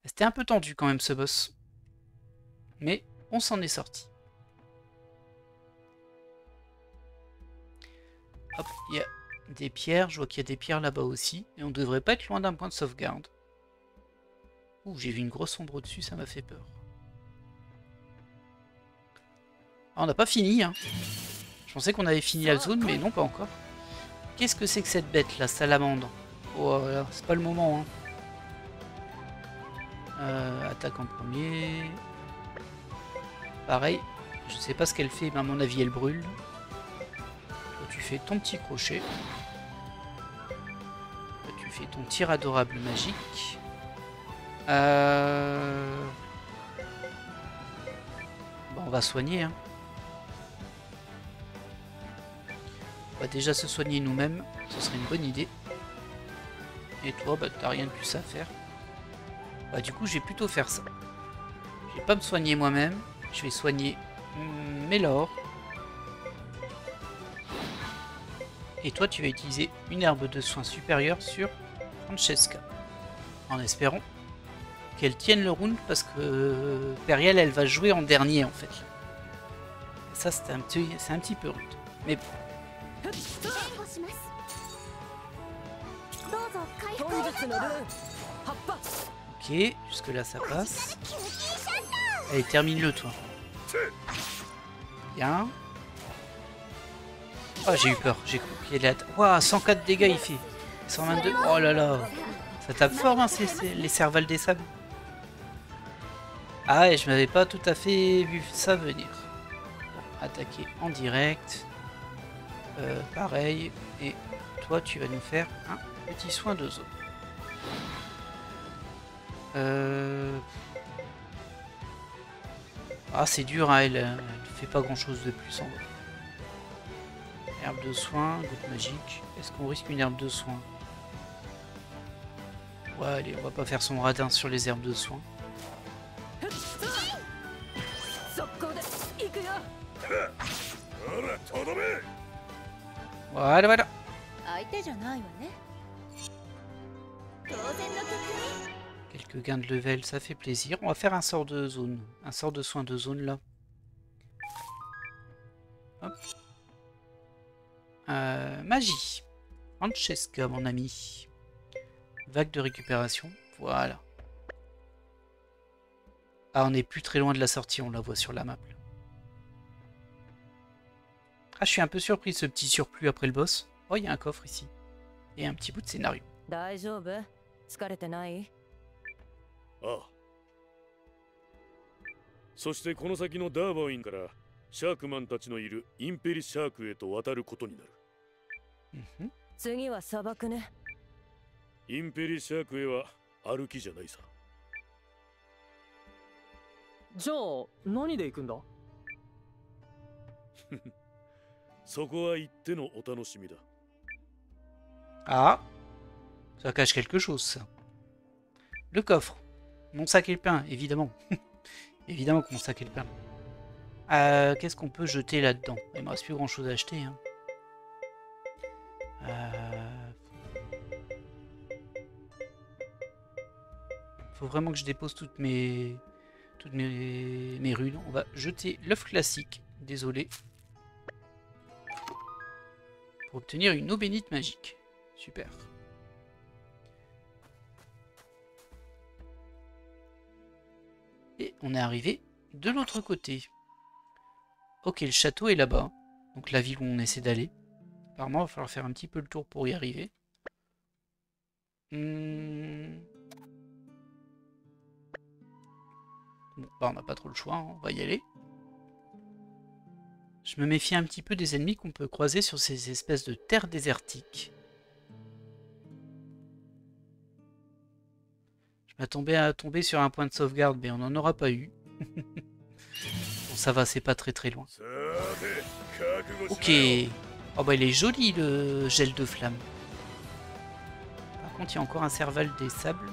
C'était un peu tendu quand même ce boss. Mais on s'en est sorti. Hop, il y a des pierres. Je vois qu'il y a des pierres là-bas aussi. Et on devrait pas être loin d'un point de sauvegarde. Ouh, j'ai vu une grosse ombre au-dessus, ça m'a fait peur. Ah, on n'a pas fini, hein. Je pensais qu'on avait fini la zone, mais non, pas encore. Qu'est-ce que c'est que cette bête, la salamandre? Oh, voilà, c'est pas le moment, hein. Attaque en premier. Pareil, je sais pas ce qu'elle fait, mais à mon avis elle brûle. Toi, tu fais ton petit crochet. Toi, tu fais ton tir adorable magique. Bon, on va soigner. Hein. On va déjà se soigner nous-mêmes, ce serait une bonne idée. Et toi, bah, t'as rien de plus à faire. Bah du coup je vais plutôt faire ça. Je vais pas me soigner moi-même. Je vais soigner Mélor. Et toi tu vas utiliser une herbe de soin supérieure sur Francesca. En espérant qu'elle tienne le round parce que Periel elle va jouer en dernier en fait. Et ça c'est un petit peu rude. Mais bon. 前後しますどうぞ回復本日のルーン葉っぱ Ok, jusque là ça passe. 救急車 Allez, termine-le toi. Bien. Oh j'ai eu peur, j'ai cru qu'il allait... Waouh, 104 dégâts il fait. 122, oh là là. Ça tape fort hein, les cervales des sables. Ah ouais, je m'avais pas tout à fait vu ça venir. Bon, attaquer en direct. Pareil. Et toi, tu vas nous faire un petit soin de zone. Ah, c'est dur, hein, elle fait pas grand chose de plus en vrai. Herbe de soin, goutte magique. Est-ce qu'on risque une herbe de soin? Ouais, allez, on va pas faire son radin sur les herbes de soin. Voilà, voilà. 相手じゃないわね当然の結果 Quelques gains de level, ça fait plaisir. On va faire un sort de zone. Un sort de soin de zone là. Hop. Magie. Francesca, mon ami. Vague de récupération. Voilà. Ah, on n'est plus très loin de la sortie, on la voit sur la map. Ah, je suis un peu surpris de ce petit surplus après le boss. Oh, il y a un coffre ici. Et un petit bout de scénario. 大丈夫疲れてない ああ。そしてこの先のダーバインからシャークマンたちのいるインペリシャークへと渡ることになる。Mhm. 次は砂漠ねインペリシャークへは歩きじゃないさ。じゃあ何で行くんだ？そこは行ってのお楽しみだ。 Ah, ça cache quelque chose, ça. Le coffre. Mon sac et le pain, évidemment. Évidemment que mon sac et le pain. Qu'est-ce qu'on peut jeter là-dedans? Il me reste plus grand-chose à acheter. Hein. Faut vraiment que je dépose toutes mes runes. On va jeter l'œuf classique. Désolé. Pour obtenir une eau bénite magique. Super. Et on est arrivé de l'autre côté. Ok, le château est là-bas. Donc la ville où on essaie d'aller. Apparemment, il va falloir faire un petit peu le tour pour y arriver. Bon, bah on n'a pas trop le choix, hein, on va y aller. Je me méfie un petit peu des ennemis qu'on peut croiser sur ces espèces de terres désertiques. Je m'attendais à tomber sur un point de sauvegarde, mais on n'en aura pas eu. Bon, ça va, c'est pas très loin. Ok. Oh bah il est joli le gel de flamme. Par contre, il y a encore un serval des sables.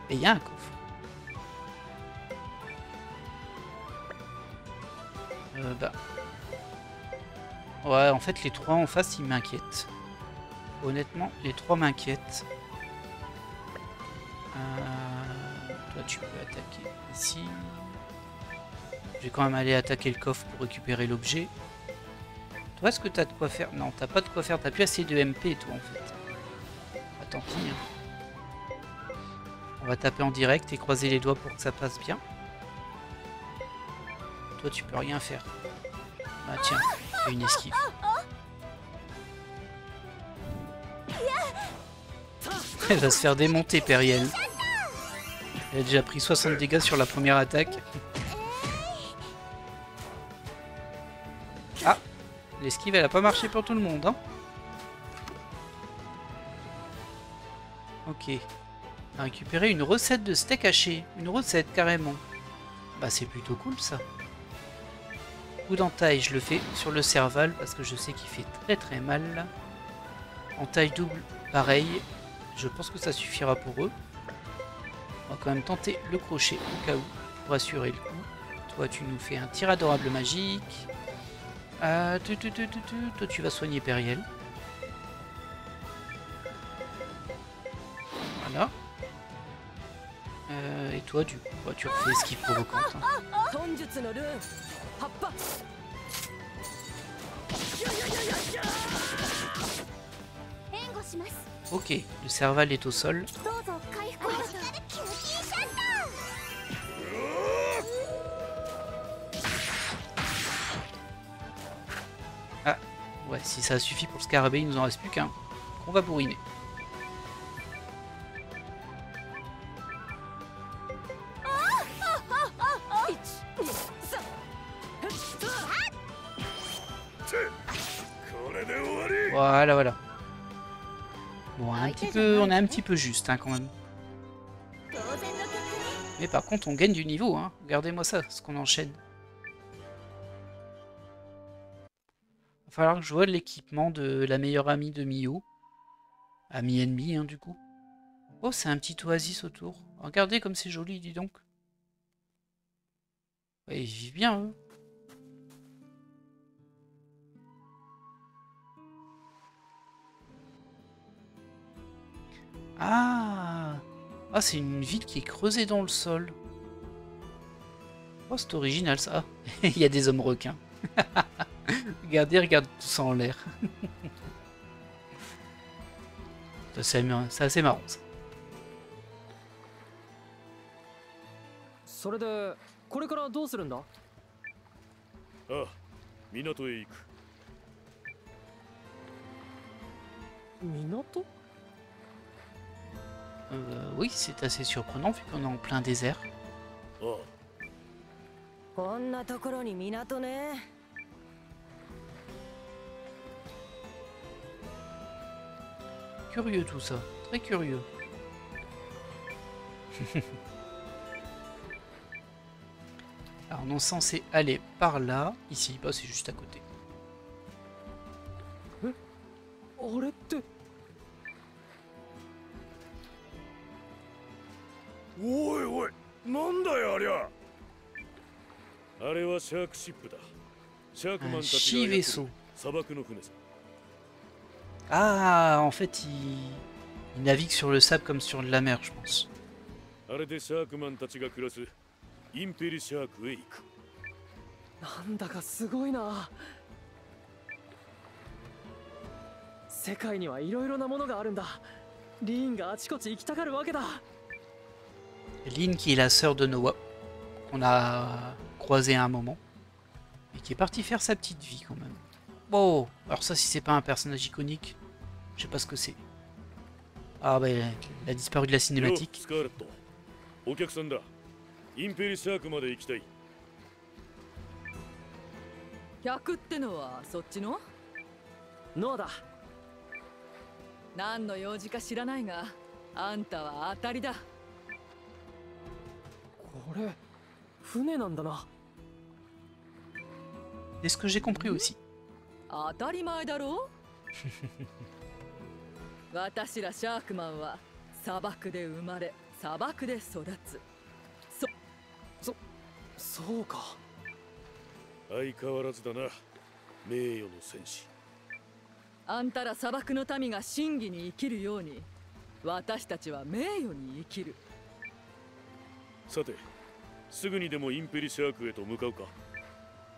Et il y a un coffre. Bah. Ouais, en fait, les trois en face, ils m'inquiètent. Honnêtement, les trois m'inquiètent. Toi, tu peux attaquer ici. Je vais quand même aller attaquer le coffre pour récupérer l'objet. Toi, est-ce que t'as de quoi faire? Non, t'as pas de quoi faire. T'as plus assez de MP, toi, en fait. Bah, tant pis. Hein. On va taper en direct et croiser les doigts pour que ça passe bien. Toi, tu peux rien faire. Ah, tiens, fais une esquive. Elle va se faire démonter, Periel. Elle a déjà pris 60 dégâts sur la première attaque. Ah, l'esquive, elle a pas marché pour tout le monde. Hein. Ok. On a récupéré une recette de steak haché. Une recette, carrément. Bah, c'est plutôt cool, ça. Coup d'entaille, je le fais sur le serval parce que je sais qu'il fait très mal. Entaille double, pareil. Je pense que ça suffira pour eux. On va quand même tenter le crochet au cas où, pour assurer le coup. Toi, tu nous fais un tir adorable magique. Toi, tu vas soigner Periel. Voilà. Et toi, du coup, bah, tu refais ce qui provocante. Hein. 遁術のルーン葉っぱ援護します。 Ok, le Serval est au sol. どうぞ回復を。キューティーシャッター。 Ah, ouais, si ça suffit pour le scarabée, il nous en reste plus qu'un. Qu'on va bourriner. Voilà, voilà. Bon, on est un petit peu juste hein, quand même. 当然の結果ね。 Mais par contre, on gagne du niveau. Hein. Regardez-moi ça, ce qu'on enchaîne. Va falloir que je vois l'équipement de la meilleure amie de Mio. Amie ennemie, hein, du coup. Oh, c'est un petit oasis autour. Regardez comme c'est joli, dis donc. Ouais, ils vivent bien, eux. Ah, ah c'est une ville qui est creusée dans le sol. Oh, c'est original ça. Il y a des hommes requins. Regardez, regarde tout ça en l'air. C'est assez marrant ça. それでこれからどうするんだ？ああ、港へ行く。港？ Oui, c'est assez surprenant vu qu'on est en plein désert. ああ、こんなところに港ね Curieux tout ça, très curieux. Alors on est censé aller par là, ici, bah c'est juste à côté. あれって。おいおい、なんだよありゃ。あれはシャークシップだ。シャークマンたちがやってる砂漠の船さ。 Ah, en fait, il navigue sur le sable comme sur de la mer, je pense. あれでシャークマンたちが暮らすインペリシャークへ行く。なんだかすごいな。世界にはいろいろなものがあるんだ。リーンがあちこち行きたがるわけだ。 Lynn, qui est la sœur de Noah, qu'on a croisé à un moment, et qui est partie faire sa petite vie quand même. Bon, alors ça, si c'est pas un personnage iconique, je sais pas ce que c'est. Ah bah, il a disparu de la cinématique. スカーレット、お客さんだ。インペリシャークまで行きたい。客ってのはそっちの？ノアだ。何の用事か知らないが、あんたは当たりだ。 これ船なんだな。 C'est ce que j'ai compris aussi. 当たり前だろ私らシャークマンは砂漠で生まれ砂漠で育つ。そうか。相変わらずだな、名誉の戦士。あんたら砂漠の民が真偽に生きるように、私たちは名誉に生きる。さて、すぐにでもインペリシャークへと向かうか。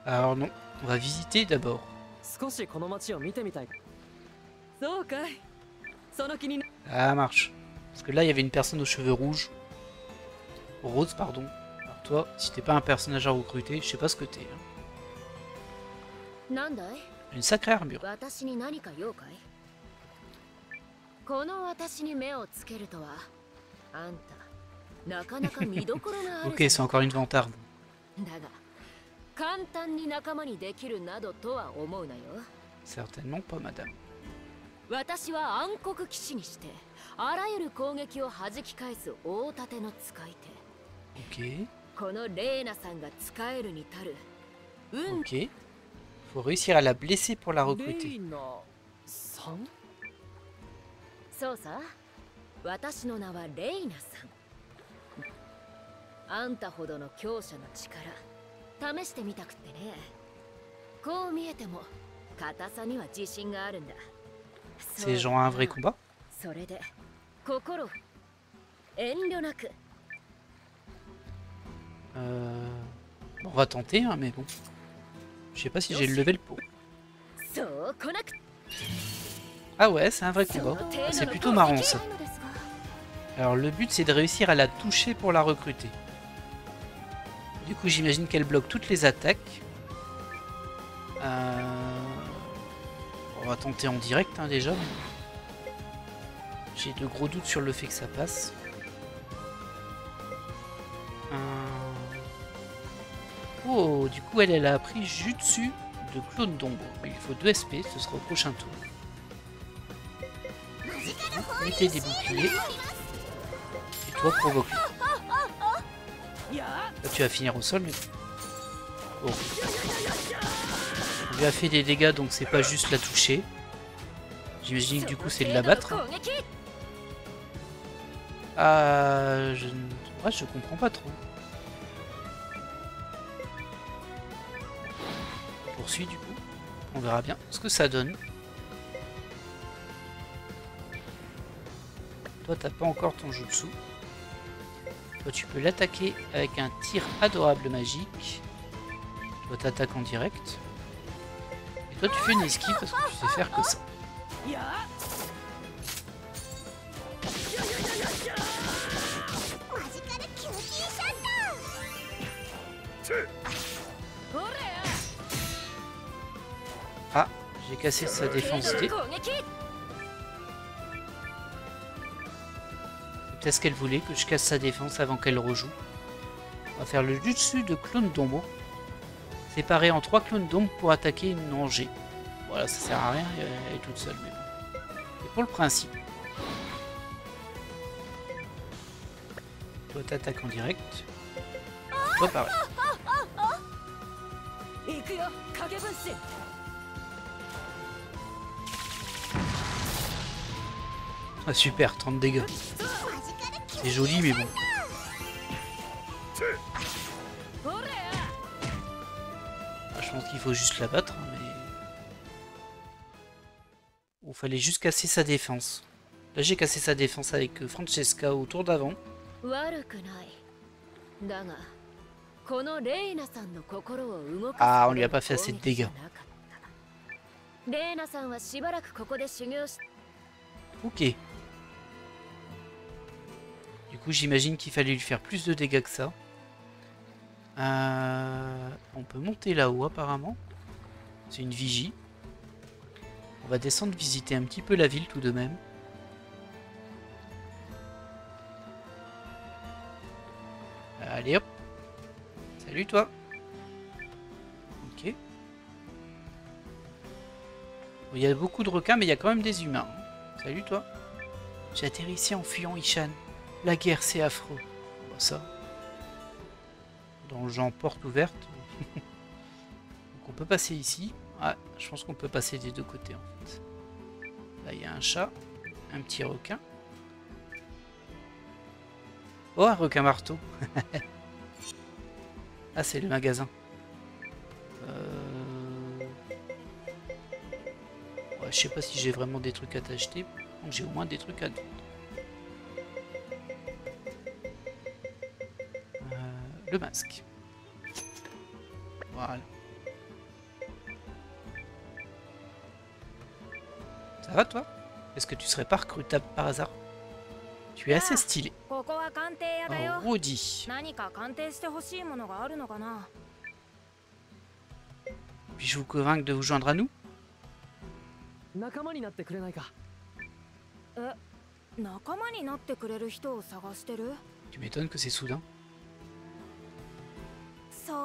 Alors non, on va visiter d'abord. 少しこの街を見てみたい。そうかい。その気にな。 Ah, marche. Parce que là, il y avait une personne aux cheveux rouges. Rose, pardon. Alors toi, si t'es pas un personnage à recruter, je sais pas ce que t'es. Hein. なんだい？ Une sacrée armure. 私に何か用かい？この私に目をつけるとは、あんたなかなか見どころがある。 Ok, c'est encore une vantarde. だが簡単に仲間にできるなどとは思うなよ。 Certainement pas, madame. 私は暗黒騎士にしてあらゆる攻撃を弾き返す大盾の使い手。 Ok. このレーナさんが使えるに足る。Ok. Faut réussir à la blesser pour la レ recruter. イナさん？そうさ、私の名はレイナさん。あんたほどの強者の力、試してみたくってね。こう見えても、硬さには自信があるんだ。C'est genre un vrai combat? それで、心、遠慮なく。On va tenter, hein, mais bon. Je sais pas si j'ai le level pour. Ah ouais, c'est un vrai combat. C'est plutôt marrant ça. Alors le but c'est de réussir à la toucher pour la recruter. Du coup j'imagine qu'elle bloque toutes les attaques. On va tenter en direct hein, déjà. J'ai de gros doutes sur le fait que ça passe. Oh, du coup elle a appris Jutsu de clone d'ombre. Il faut 2 SP, ce sera au prochain tour. Mettez des boucliers. Et toi provoque. Là, tu vas finir au sol mais... Bon. On lui a fait des dégâts donc c'est pas juste la toucher. J'imagine que du coup c'est de la battre. Ah, je comprends pas trop. Poursuit du coup. On verra bien ce que ça donne. Toi t'as pas encore ton jutsu. Toi tu peux l'attaquer avec un tir adorable magique. Toi t'attaques en direct. Et toi tu fais une esquive parce que tu sais faire que ça. Ah, j'ai cassé sa défense D. C'est ce qu'elle voulait, que je casse sa défense avant qu'elle rejoue. On va faire le jutsu de clone d'ombre. Séparé en 3 clones d'ombre pour attaquer une rangée. Voilà, ça sert à rien, elle est toute seule. Mais bon. Et pour le principe. Toi t'attaques en direct. Toi pareil. Ah super, 30 dégâts. C'est joli mais bon. Ah, je pense qu'il faut juste la battre, mais... Il fallait juste casser sa défense. Là j'ai cassé sa défense avec Francesca au tour d'avant. Ah, on lui a pas fait assez de dégâts. Ok. Du coup, j'imagine qu'il fallait lui faire plus de dégâts que ça. On peut monter là-haut apparemment. C'est une vigie. On va descendre visiter un petit peu la ville tout de même. Allez hop. Salut toi. Ok. Bon, il y a beaucoup de requins mais il y a quand même des humains. Salut toi. J'ai atterri ici en fuyant Ishan. La guerre c'est affreux. Bon, ça. Dans le genre porte ouverte. Donc on peut passer ici. Ah, je pense qu'on peut passer des deux côtés en fait. Là il y a un chat. Un petit requin. Oh, un requin marteau. Ah, c'est le magasin. Ouais, je sais pas si j'ai vraiment des trucs à t'acheter. Donc j'ai au moins des trucs à te vendre. Le masque. Voilà. Ça va toi? Est-ce que tu serais pas recrutable par hasard? Tu es assez stylé. Oh, Rudy. Puis-je vous convaincre de vous joindre à nous? Tu m'étonnes que c'est soudain. Ok.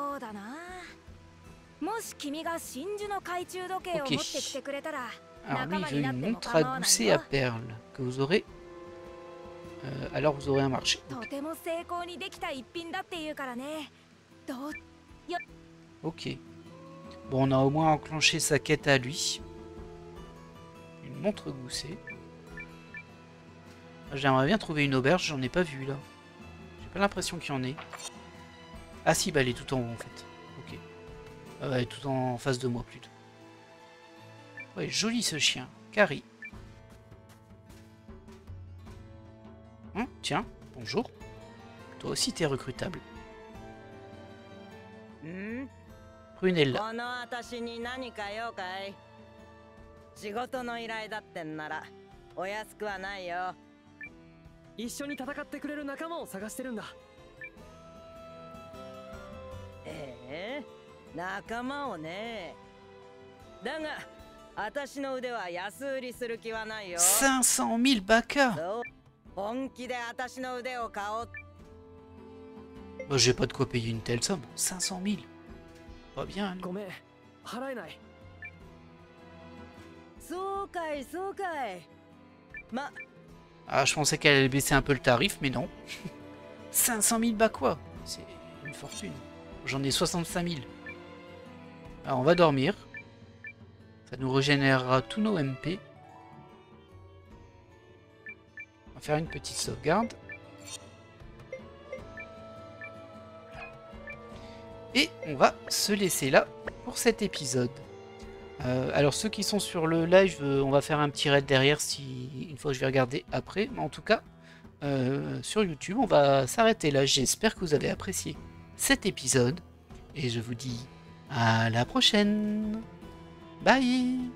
Alors lui il veut une montre à gousset à perles que vous aurez. Alors vous aurez un marché. Ok. Bon, on a au moins enclenché sa quête à lui. Une montre gousset. J'aimerais bien trouver une auberge, j'en ai pas vu là. J'ai pas l'impression qu'il y en ait. Ah si, bah elle est tout en haut en fait. Ok. Elle est tout en face de moi plutôt. Ouais, joli ce chien. Carrie. Tiens, bonjour. Toi aussi t'es recrutable. Prunella. この私に何か用かい？仕事の依頼だってんならお安くはないよ。一緒に戦ってくれる仲間を探してるんだ。仲間をね。だが私の腕は安売りする気はないよ。500 000 baka. そう、本気で私の腕を買おう。Bah, j'ai pas de quoi payer une telle somme. 500 000. Pas bien. ごめん、払えない。そうかい、そうかい。ま、 Ah, je pensais qu'elle allait baisser un peu le tarif, mais non. 500 000 bakwa. C'est une fortune. J'en ai 65 000. Alors, on va dormir. Ça nous régénérera tous nos MP. On va faire une petite sauvegarde. Et on va se laisser là pour cet épisode. Alors ceux qui sont sur le live, on va faire un petit raid derrière si une fois que je vais regarder après. Mais en tout cas, sur YouTube, on va s'arrêter là. J'espère que vous avez apprécié cet épisode. Et je vous dis à la prochaine. Bye.